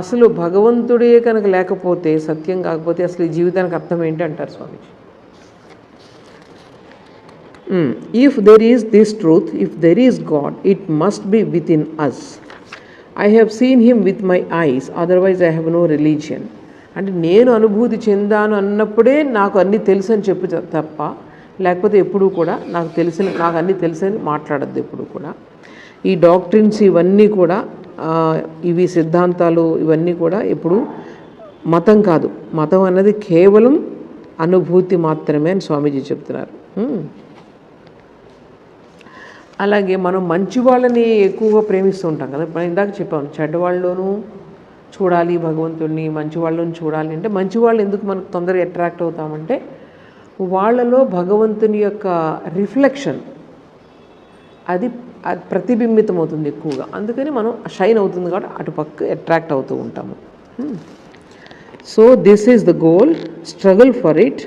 అసలు భగవంతుడే కనుక లేకపోతే, సత్యం కాకపోతే అసలు ఈ జీవితానికి అర్థం ఏంటి అంటారు స్వామీజీ. If there is this truth, if there is God, it must be within us. I have seen him with my eyes, otherwise I have no religion. అంటే నేను అనుభూతి చెందాను అన్నప్పుడే నాకు అన్నీ తెలుసు అని చెప్పు తప్ప, లేకపోతే ఎప్పుడు కూడా నాకు అన్నీ తెలుసని మాట్లాడద్దు ఎప్పుడు కూడా. ఈ డాక్ట్రిన్స్ ఇవన్నీ కూడా ఇవి సిద్ధాంతాలు ఇవన్నీ కూడా ఎప్పుడు మతం కాదు. మతం అన్నది కేవలం అనుభూతి మాత్రమే అని స్వామీజీ చెప్తున్నారు. అలాగే మనం మంచి వాళ్ళని ఎక్కువగా ప్రేమిస్తూ ఉంటాం కదా. మనం ఇందాక చెప్పాము, చెడ్డవాళ్ళలోనూ చూడాలి భగవంతుడిని, మంచి వాళ్ళని చూడాలి అంటే మంచి వాళ్ళు ఎందుకు మనకు తొందరగా అట్రాక్ట్ అవుతామంటే వాళ్ళలో భగవంతుని యొక్క రిఫ్లెక్షన్ అది ప్రతిబింబితం అవుతుంది ఎక్కువగా. అందుకని మనం షైన్ అవుతుంది కాబట్టి అటుపక్క అట్రాక్ట్ అవుతూ ఉంటాము. So this is the goal. Struggle for it.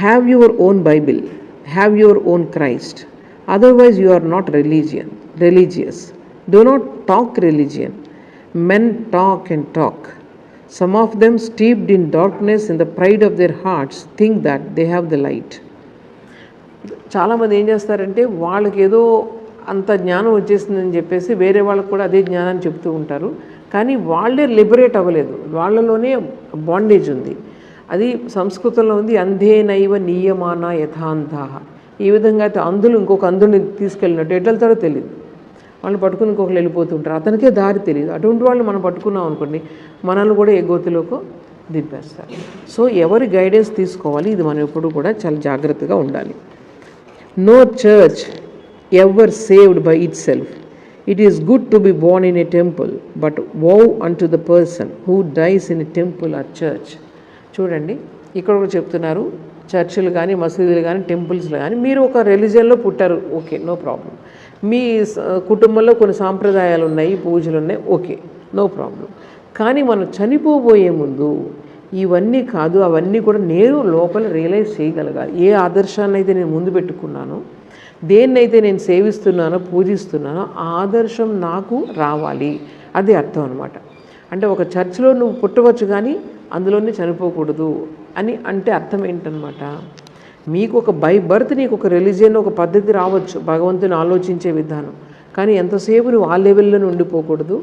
Have your own Bible. Have your own Christ. Otherwise you are not religious. Do not talk religion. Men talk and talk. Some of them, steeped in darkness in the pride of their hearts, think that they have the light. చాలామంది ఏం చేస్తారంటే వాళ్ళకి ఏదో అంత జ్ఞానం వచ్చేసిందని చెప్పేసి వేరే వాళ్ళకు కూడా అదే జ్ఞానాన్ని చెప్తూ ఉంటారు. కానీ వాళ్ళే లిబరేట్ అవ్వలేదు, వాళ్ళలోనే బాండేజ్ ఉంది. అది సంస్కృతంలో ఉంది, అంధేనైవ నీయమాన యథాంధాః. ఈ విధంగా అయితే అందులు ఇంకొక అందుని తీసుకెళ్ళినట్టు ఎట్లా వెళ్తారో తెలియదు, వాళ్ళు పట్టుకుని ఇంకొకరు వెళ్ళిపోతుంటారు, అతనికే దారి తెలియదు. అటువంటి వాళ్ళు మనం పట్టుకున్నాం అనుకోండి, మనల్ని కూడా ఏ గోతిలోకి దింపేస్తారు. సో ఎవరి గైడెన్స్ తీసుకోవాలి, ఇది మనం ఎప్పుడు కూడా చాలా జాగ్రత్తగా ఉండాలి. No church ever saved by itself. It is good to be born in a temple, but woe unto the person who dies in a temple or church. చూడండి, ఇక్కడ కూడా చెప్తున్నారు, చర్చిలు కానీ మసీదులు కానీ టెంపుల్స్లో కానీ మీరు ఒక రిలీజియన్లో పుట్టారు, ఓకే, నో ప్రాబ్లం. మీ కుటుంబంలో కొన్ని సాంప్రదాయాలు ఉన్నాయి, పూజలు ఉన్నాయి, ఓకే, నో ప్రాబ్లం. కానీ మనం చనిపోబోయే ముందు ఇవన్నీ కాదు, అవన్నీ కూడా నేను లోపల రియలైజ్ చేయగలగాలి. ఏ ఆదర్శాన్ని అయితే నేను ముందు పెట్టుకున్నానో, దేన్నైతే నేను సేవిస్తున్నానో పూజిస్తున్నానో ఆ ఆదర్శం నాకు రావాలి. అది అర్థం అనమాట. అంటే ఒక చర్చిలో నువ్వు పుట్టవచ్చు కానీ అందులోనే చనిపోకూడదు అని అంటే అర్థం ఏంటనమాట, మీకు ఒక బై బర్త్ నీకు ఒక రిలీజియన్ ఒక పద్ధతి రావచ్చు, భగవంతుని ఆలోచించే విధానం, కానీ ఎంతసేపు నువ్వు ఆ లెవెల్లోనే ఉండిపోకూడదు.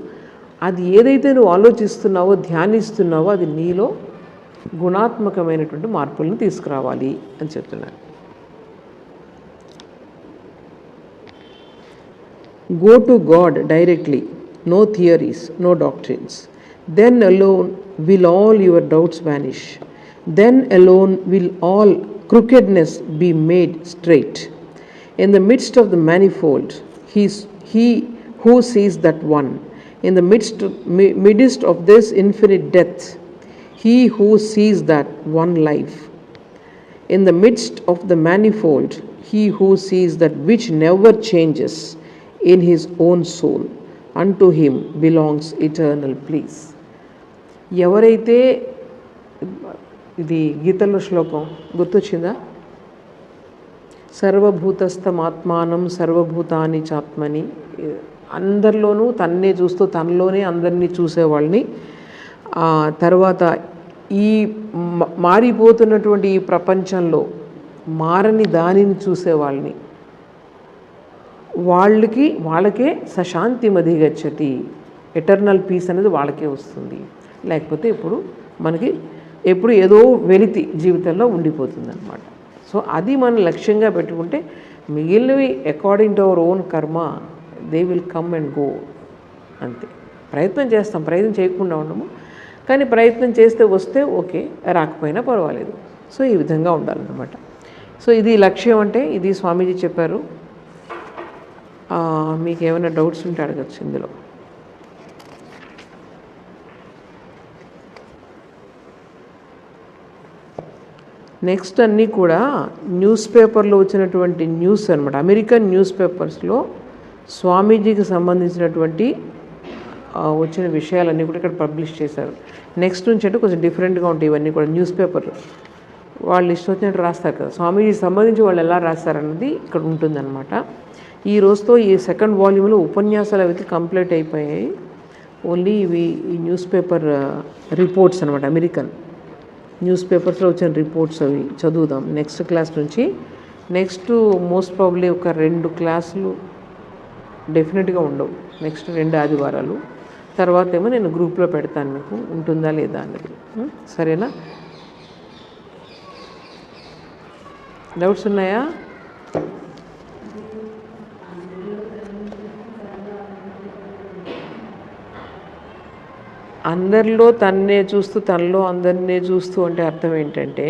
అది ఏదైతే నువ్వు ఆలోచిస్తున్నావో ధ్యానిస్తున్నావో అది నీలో గుణాత్మకమైనటువంటి మార్పులను తీసుకురావాలి అని చెప్తున్నారు. Go to God directly, no theories, no doctrines. Then alone will all your doubts vanish. Then alone will all crookedness be made straight. In the midst of the manifold, he who sees that one. In the midst of this infinite depth, he who sees that one life. In the midst of the manifold, he who sees that which never changes in his own soul, unto him belongs eternal bliss. ఎవరైతే, ఇది గీతలో శ్లోకం గుర్తొచ్చిందా, సర్వభూతస్థమాత్మానం సర్వభూతాని చాత్మని, అందరిలోనూ తన్నే చూస్తూ తనలోనే అందరినీ చూసేవాళ్ళని, తర్వాత ఈ మారిపోతున్నటువంటి ఈ ప్రపంచంలో మారని దానిని చూసేవాళ్ళని, వాళ్ళకే సశాంతి మధిగచ్చతి, ఎటర్నల్ పీస్ అనేది వాళ్ళకే వస్తుంది. లేకపోతే ఇప్పుడు మనకి ఎప్పుడు ఏదో వెలితి జీవితంలో ఉండిపోతుంది అనమాట. సో అది మనం లక్ష్యంగా పెట్టుకుంటే మిగిలినవి అకార్డింగ్ టు అవర్ ఓన్ కర్మ they will come and go. అంతే. ప్రయత్నం చేస్తాం, ప్రయత్నం చేయకుండా ఉండము, కానీ ప్రయత్నం చేస్తే వస్తే ఓకే, రాకపోయినా పర్వాలేదు. సో ఈ విధంగా ఉండాలన్నమాట. సో ఇది లక్ష్యం అంటే ఇది స్వామీజీ చెప్పారు. మీకు ఏమైనా డౌట్స్ ఉంటే అడగచ్చు ఇందులో. నెక్స్ట్ అన్నీ కూడా న్యూస్ పేపర్లో వచ్చినటువంటి న్యూస్ అనమాట. అమెరికన్ న్యూస్ పేపర్స్లో స్వామీజీకి సంబంధించినటువంటి వచ్చిన విషయాలన్నీ కూడా ఇక్కడ పబ్లిష్ చేశారు. నెక్స్ట్ నుంచి అంటే కొంచెం డిఫరెంట్గా ఉంటాయి ఇవన్నీ కూడా. న్యూస్ పేపర్ వాళ్ళు ఇష్టం వచ్చినట్టు రాస్తారు కదా, స్వామీజీకి సంబంధించి వాళ్ళు ఎలా రాస్తారన్నది ఇక్కడ ఉంటుందన్నమాట. ఈ రోజుతో ఈ సెకండ్ వాల్యూమ్లో ఉపన్యాసాలు అవి కంప్లీట్ అయిపోయాయి. ఓన్లీ ఇవి ఈ న్యూస్ పేపర్ రిపోర్ట్స్ అనమాట. అమెరికన్ న్యూస్ పేపర్స్లో వచ్చిన రిపోర్ట్స్ అవి చదువుదాం నెక్స్ట్ క్లాస్ నుంచి. నెక్స్ట్ మోస్ట్ ప్రాబ్లీ ఒక 2 క్లాసులు డెఫినెట్గా ఉండవు, నెక్స్ట్ 2 ఆదివారాలు. తర్వాత ఏమో నేను గ్రూప్లో పెడతాను, మీకు ఉంటుందా లేదా అన్నది. సరేనా? డౌట్స్ ఉన్నాయా? అందరిలో తన్నే చూస్తూ తనలో అందరినీ చూస్తూ అంటే అర్థం ఏంటంటే,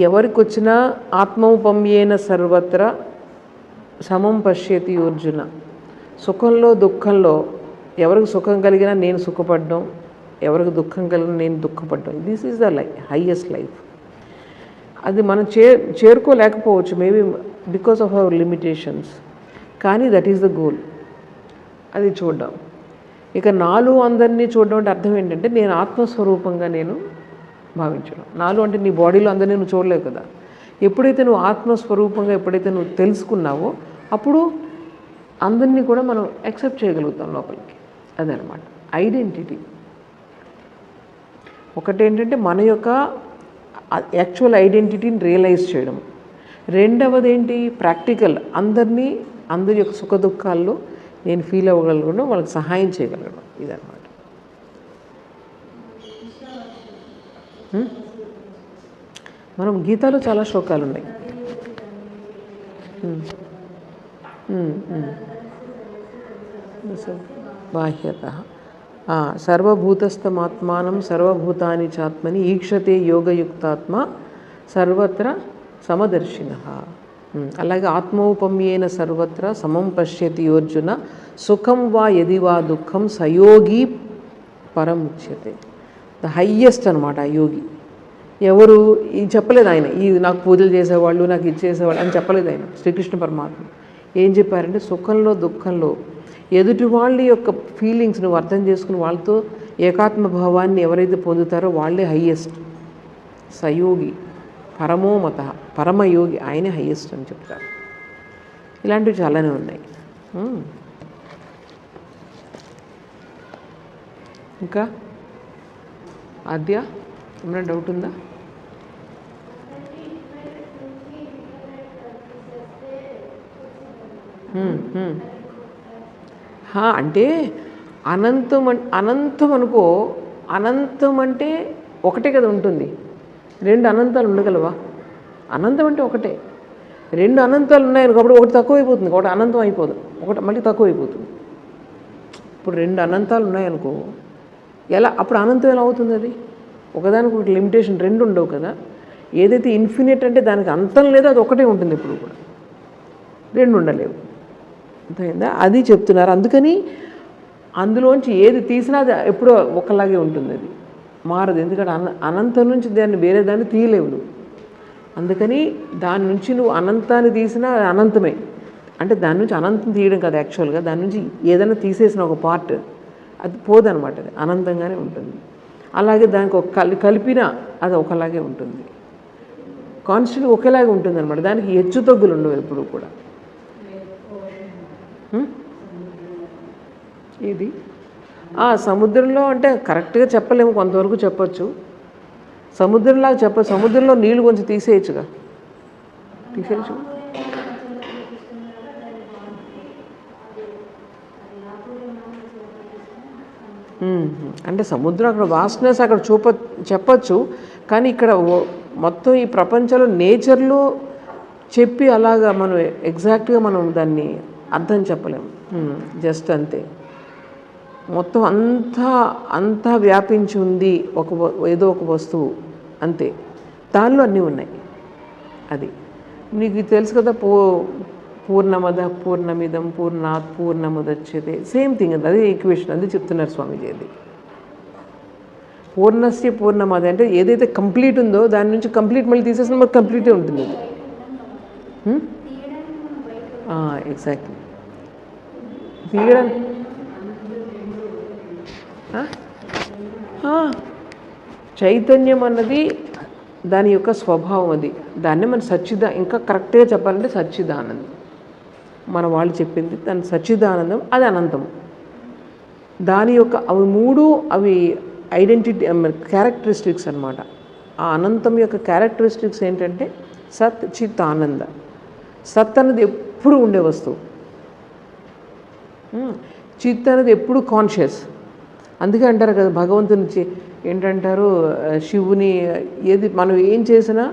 ఎవరికి వచ్చినా ఆత్మౌపమ్యేన సర్వత్ర సమం పశ్యతి అర్జున. సుఖంలో దుఃఖంలో ఎవరికి సుఖం కలిగినా నేను సుఖపడ్డం, ఎవరికి దుఃఖం కలిగినా నేను దుఃఖపడ్డం. This is the life, highest life. అది మనం చేరుకోలేకపోవచ్చు maybe because of our limitations, కానీ దట్ ఈస్ ద గోల్, అది చూడడం. ఇక నాలో అందరినీ చూడడం అంటే అర్థం ఏంటంటే నేను ఆత్మస్వరూపంగా నేను భావించడం. నాలో అంటే నీ బాడీలో అందరినీ నువ్వు చూడలేవు కదా. ఎప్పుడైతే నువ్వు ఆత్మస్వరూపంగా ఎప్పుడైతే నువ్వు తెలుసుకున్నావో అప్పుడు అందరినీ కూడా మనం యాక్సెప్ట్ చేయగలుగుతాం లోపలికి. అదనమాట ఐడెంటిటీ. ఒకటేంటంటే మన యొక్క యాక్చువల్ ఐడెంటిటీని రియలైజ్ చేయడం. రెండవది ఏంటి, ప్రాక్టికల్, అందరి యొక్క సుఖ దుఃఖాల్లో నేను ఫీల్ అవ్వగలగడం, వాళ్ళకి సహాయం చేయగలగడం, ఇదన్నమాట. మనం గీతాలో చాలా శ్లోకాలు ఉన్నాయి. బాహ్యత సర్వభూతస్థమాత్మానం సర్వభూతాని చాత్మని ఈక్షతే యోగయుక్తాత్మ సర్వత్ర సమదర్శిన. అలాగే ఆత్మౌపమ్యేన సర్వత్ర సమం పశ్యతి అర్జున సుఖం వా యది వా దుఃఖం సయోగి పరముచ్యతే. ద హయ్యెస్ట్ అనమాట ఆ యోగి. ఎవరు ఇది చెప్పలేదు ఆయన, ఇది నాకు పూజలు చేసేవాళ్ళు, నాకు ఇది చేసేవాళ్ళు అని చెప్పలేదు ఆయన. శ్రీకృష్ణ పరమాత్మ ఏం చెప్పారంటే సుఖంలో దుఃఖంలో ఎదుటి వాళ్ళ యొక్క ఫీలింగ్స్ నువ్వు అర్థం చేసుకుని వాళ్ళతో ఏకాత్మ భావాన్ని ఎవరైతే పొందుతారో వాళ్ళే హయ్యెస్ట్. సయోగి పరమోమత, పరమయోగి, ఆయనే హయ్యెస్ట్ అని చెప్తారు. ఇలాంటివి చాలానే ఉన్నాయి. ఇంకా ఆద్య ఏమైనా డౌట్ ఉందా? అంటే అనంతం అనుకో, అనంతం అంటే ఒకటే కదా ఉంటుంది. రెండు అనంతాలు ఉండగలవా? అనంతం అంటే ఒకటే. రెండు అనంతాలు ఉన్నాయనుకో అప్పుడు ఒకటి తక్కువ అయిపోతుంది, ఒకటి అనంతం అయిపోదు, ఒకటి మళ్ళీ తక్కువ అయిపోతుంది. ఇప్పుడు రెండు అనంతాలు ఉన్నాయనుకో ఎలా, అప్పుడు అనంతం ఎలా అవుతుంది? అది ఒకదానికి ఒకటి లిమిటేషన్, రెండు ఉండవు కదా. ఏదైతే ఇన్ఫినిట్ అంటే దానికి అంతం లేదో అది ఒకటే ఉంటుంది, ఎప్పుడు కూడా రెండు ఉండలేవు. అర్థమైందా? అది చెప్తున్నారు. అందుకని అందులోంచి ఏది తీసినా అది ఎప్పుడో ఒకలాగే ఉంటుంది, అది మారదు. ఎందుకంటే అనంతం నుంచి దాన్ని వేరే దాన్ని తీయలేవు నువ్వు. అందుకని దాని నుంచి నువ్వు అనంతాన్ని తీసినా అది అనంతమే. అంటే దాని నుంచి అనంతం తీయడం కదా యాక్చువల్గా, దాని నుంచి ఏదైనా తీసేసిన ఒక పార్ట్ అది పోదనమాట, అది అనంతంగానే ఉంటుంది. అలాగే దానికి ఒక కలిపినా అది ఒకలాగే ఉంటుంది, కాన్స్టెంట్ ఒకేలాగే ఉంటుంది అనమాట. దానికి హెచ్చు తగ్గులు ఉండవు ఎప్పుడు కూడా. ఇది సముద్రంలో అంటే కరెక్ట్గా చెప్పలేము, కొంతవరకు చెప్పచ్చు. సముద్రంలాగా చెప్పచ్చు. సముద్రంలో నీళ్ళు కొంచెం తీసేయచ్చుగా, తీసేయచ్చు. అంటే సముద్రం అక్కడ వాస్ట్నెస్ అక్కడ చెప్పచ్చు. కానీ ఇక్కడ మొత్తం ఈ ప్రపంచంలో నేచర్లో చెప్పి అలాగా మనం ఎగ్జాక్ట్గా మనం దాన్ని అర్థం చెప్పలేము. జస్ట్ అంతే. మొత్తం అంతా వ్యాపించి ఉంది ఏదో ఒక వస్తువు, అంతే. దానిలో అన్నీ ఉన్నాయి. అది నీకు తెలుసు కదా. పూర్ణమద పూర్ణమిదం పూర్ణాత్ పూర్ణముదచ్యతే, సేమ్ థింగ్. అది ఈక్వేషన్, అది చెప్తున్నారు స్వామీజీ. అది పూర్ణస్య పూర్ణమద అంటే ఏదైతే కంప్లీట్ ఉందో దాని నుంచి కంప్లీట్ మళ్ళీ తీసేసిన మరి కంప్లీటే ఉంటుంది అది. ఎగ్జాక్ట్లీ. తీయడం చైతన్యం అన్నది దాని యొక్క స్వభావం, అది. దాన్ని మన ఇంకా కరెక్ట్గా చెప్పాలంటే సచ్చిదానందం. మన వాళ్ళు చెప్పింది దాని సచ్చిదానందం, అది అనంతం. దాని యొక్క అవి మూడు అవి ఐడెంటిటీ క్యారెక్టరిస్టిక్స్ అన్నమాట. ఆ అనంతం యొక్క క్యారెక్టరిస్టిక్స్ ఏంటంటే సత్ చిత్ ఆనంద. సత్ అన్నది ఎప్పుడు ఉండే వస్తువు, చిత్ అనేది ఎప్పుడు కాన్షియస్. అందుకే అంటారు కదా భగవంతుని ఏంటంటారు, శివుని ఏది మనం ఏం చేసినా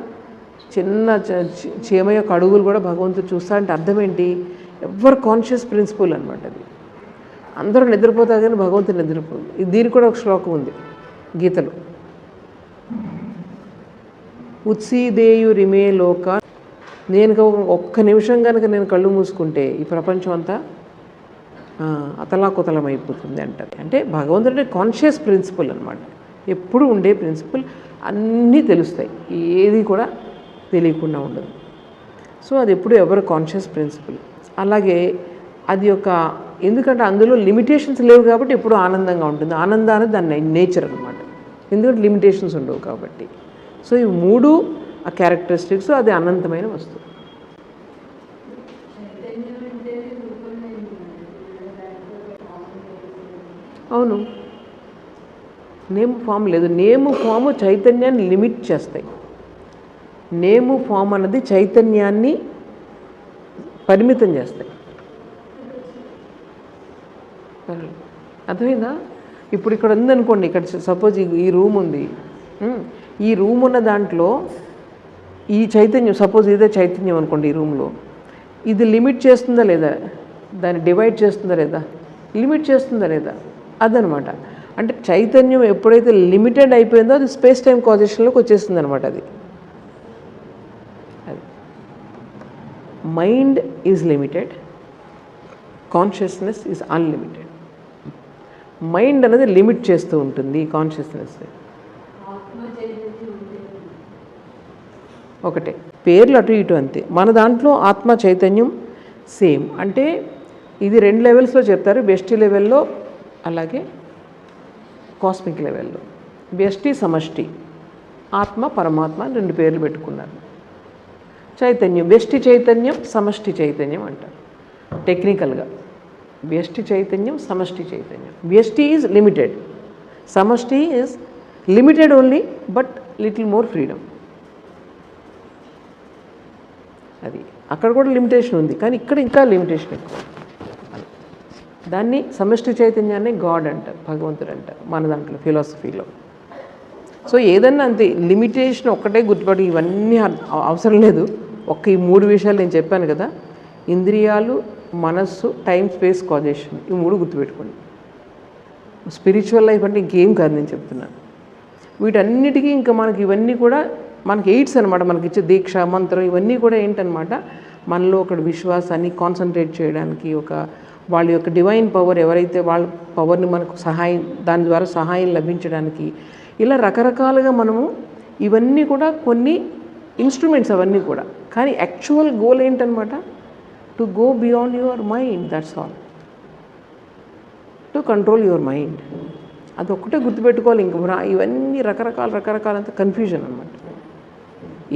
చిన్న చీమ యొక్క అడుగులు కూడా భగవంతుడు చూస్తా అంటే అర్థం ఏంటి? ఎవరు కాన్షియస్ ప్రిన్సిపల్ అనమాట అది. అందరూ నిద్రపోతారు కానీ భగవంతుడు నిద్రపోదు. దీనికి కూడా ఒక శ్లోకం ఉంది గీతలో. ఉత్సీదేయురిమే లోక, నేను ఒక్క నిమిషం కనుక నేను కళ్ళు మూసుకుంటే ఈ ప్రపంచం అంతా అతలాకుతలం అయిపోతుంది అంటారు. అంటే భగవంతుడి కాన్షియస్ ప్రిన్సిపల్ అనమాట, ఎప్పుడు ఉండే ప్రిన్సిపల్. అన్నీ తెలుస్తాయి, ఏది కూడా తెలియకుండా ఉండదు. సో అది ఎప్పుడు ఎవరు కాన్షియస్ ప్రిన్సిపల్. అలాగే అది ఒక ఎందుకంటే అందులో లిమిటేషన్స్ లేవు కాబట్టి ఎప్పుడు ఆనందంగా ఉంటుంది. ఆనందాన్ని దాని నేచర్ అనమాట, ఎందుకంటే లిమిటేషన్స్ ఉండవు కాబట్టి. సో ఈ మూడు ఆ క్యారెక్టరిస్టిక్స్, అది అనంతమైన వస్తువు. అవును, నేమ్ ఫామ్ లేదు. నేము ఫాము చైతన్యాన్ని లిమిట్ చేస్తాయి. నేము ఫామ్ అన్నది చైతన్యాన్ని పరిమితం చేస్తాయి. అర్థమైందా? ఇప్పుడు ఇక్కడ ఉందనుకోండి, ఇక్కడ సపోజ్ ఈ రూమ్ ఉంది. ఈ రూమ్ ఉన్న దాంట్లో ఈ చైతన్యం, సపోజ్ ఇదే చైతన్యం అనుకోండి, ఈ రూమ్లో ఇది లిమిట్ చేస్తుందా లేదా, దాన్ని డివైడ్ చేస్తుందా లేదా, లిమిట్ చేస్తుందా లేదా, అదనమాట. అంటే చైతన్యం ఎప్పుడైతే లిమిటెడ్ అయిపోయిందో అది స్పేస్ టైం కాజేషన్లోకి వచ్చేస్తుంది అనమాట. అది mind is limited, consciousness is unlimited. Mind అనేది లిమిట్ చేస్తూ ఉంటుంది కాన్షియస్నెస్. ఒకటే, పేర్లు అటు ఇటు అంతే. మన దాంట్లో ఆత్మ చైతన్యం సేమ్. అంటే ఇది 2 లెవెల్స్లో చెప్తారు, వ్యష్టి లెవెల్లో అలాగే కాస్మిక్ లెవెల్లో. వ్యష్టి సమష్టి, ఆత్మ పరమాత్మ 2 పేర్లు పెట్టుకున్నారు. చైతన్యం, వ్యష్టి చైతన్యం సమష్టి చైతన్యం అంటారు టెక్నికల్గా. వ్యష్టి చైతన్యం సమష్టి చైతన్యం. వ్యష్టి ఈజ్ లిమిటెడ్, సమష్టి is limited only but little more freedom. అది అక్కడ కూడా లిమిటేషన్ ఉంది, కానీ ఇక్కడ ఇంకా లిమిటేషన్ ఎక్కువ. దాన్ని సమష్టి చైతన్యాన్ని గాడ్ అంటారు, భగవంతుడు అంటారు మన దాంట్లో ఫిలాసఫీలో. సో ఏదన్నా అంతే, లిమిటేషన్ ఒక్కటే గుర్తుపడి, ఇవన్నీ అవసరం లేదు. ఒక్క ఈ 3 విషయాలు నేను చెప్పాను కదా, ఇంద్రియాలు, మనస్సు, టైం, స్పేస్, కాజేషన్, ఈ 3 గుర్తుపెట్టుకోండి. స్పిరిచువల్ లైఫ్ అంటే ఇంకేం కాదు నేను చెప్తున్నాను. వీటన్నిటికీ ఇంకా మనకి ఇవన్నీ కూడా మనకి ఎయిడ్స్ అనమాట. మనకి ఇచ్చే దీక్ష, మంత్రం ఇవన్నీ కూడా ఏంటనమాట, మనలో ఒక విశ్వాసాన్ని కాన్సన్ట్రేట్ చేయడానికి, ఒక వాళ్ళ యొక్క డివైన్ పవర్, ఎవరైతే వాళ్ళ పవర్ని మనకు సహాయం, దాని ద్వారా సహాయం లభించడానికి, ఇలా రకరకాలుగా మనము ఇవన్నీ కూడా కొన్ని ఇన్స్ట్రుమెంట్స్ అవన్నీ కూడా. కానీ యాక్చువల్ గోల్ ఏంటనమాట, to go beyond your mind, that's all. To control your mind, అదొక్కటే గుర్తుపెట్టుకోవాలి. ఇంక ఇవన్నీ రకరకాలంత కన్ఫ్యూజన్ అనమాట.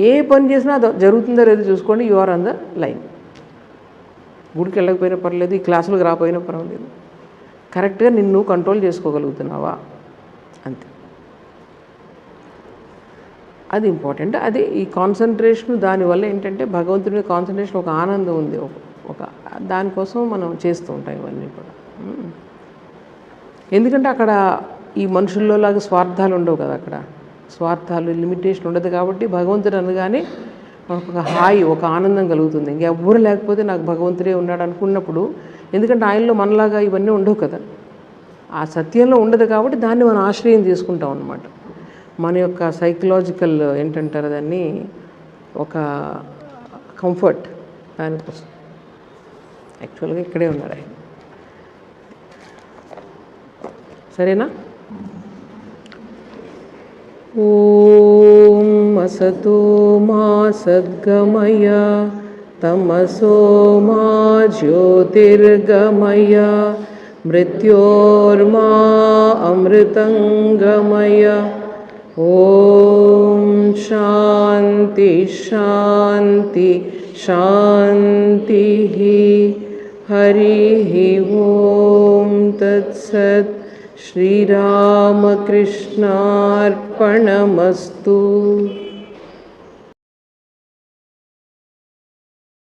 ఏ పని చేసినా అది జరుగుతుందో లేదో చూసుకోండి, you are on the line. గుడికి వెళ్ళకపోయినా పర్లేదు, ఈ క్లాసులకు రాకపోయినా పర్వాలేదు, కరెక్ట్గా నిన్ను కంట్రోల్ చేసుకోగలుగుతున్నావా, అంతే. అది ఇంపార్టెంట్. అది ఈ కాన్సన్ట్రేషన్, దానివల్ల ఏంటంటే భగవంతుడి మీద కాన్సన్ట్రేషన్, ఒక ఆనందం ఉంది, ఒక దానికోసం మనం చేస్తూ ఉంటాం ఇవన్నీ కూడా. ఎందుకంటే అక్కడ ఈ మనుషుల్లో లాగా స్వార్థాలు ఉండవు కదా, అక్కడ స్వార్థాలు, లిమిటేషన్ ఉండదు కాబట్టి భగవంతుడు అనగానే మనకు ఒక హాయి, ఒక ఆనందం కలుగుతుంది. ఇంకెవ్వరు లేకపోతే నాకు భగవంతుడే ఉన్నాడు అనుకున్నప్పుడు, ఎందుకంటే ఆయనలో మనలాగా ఇవన్నీ ఉండవు కదా, ఆ సత్యంలో ఉండదు కాబట్టి దాన్ని మనం ఆశ్రయం తీసుకుంటాం అన్నమాట. మన యొక్క సైకలాజికల్ ఏంటంటారు దాన్ని, ఒక కంఫర్ట్, దానికోసం. యాక్చువల్గా ఇక్కడే ఉన్నారు ఆయన. సరేనా? ఓం అసతో మా సద్గమయ, తమసో మా జ్యోతిర్గమయ, మృత్యోర్మా అమృతంగమయ. ఓం శాంతి శాంతి శాంతి. హరి ఓం తత్సత్. శ్రీరామకృష్ణార్పణమస్తు.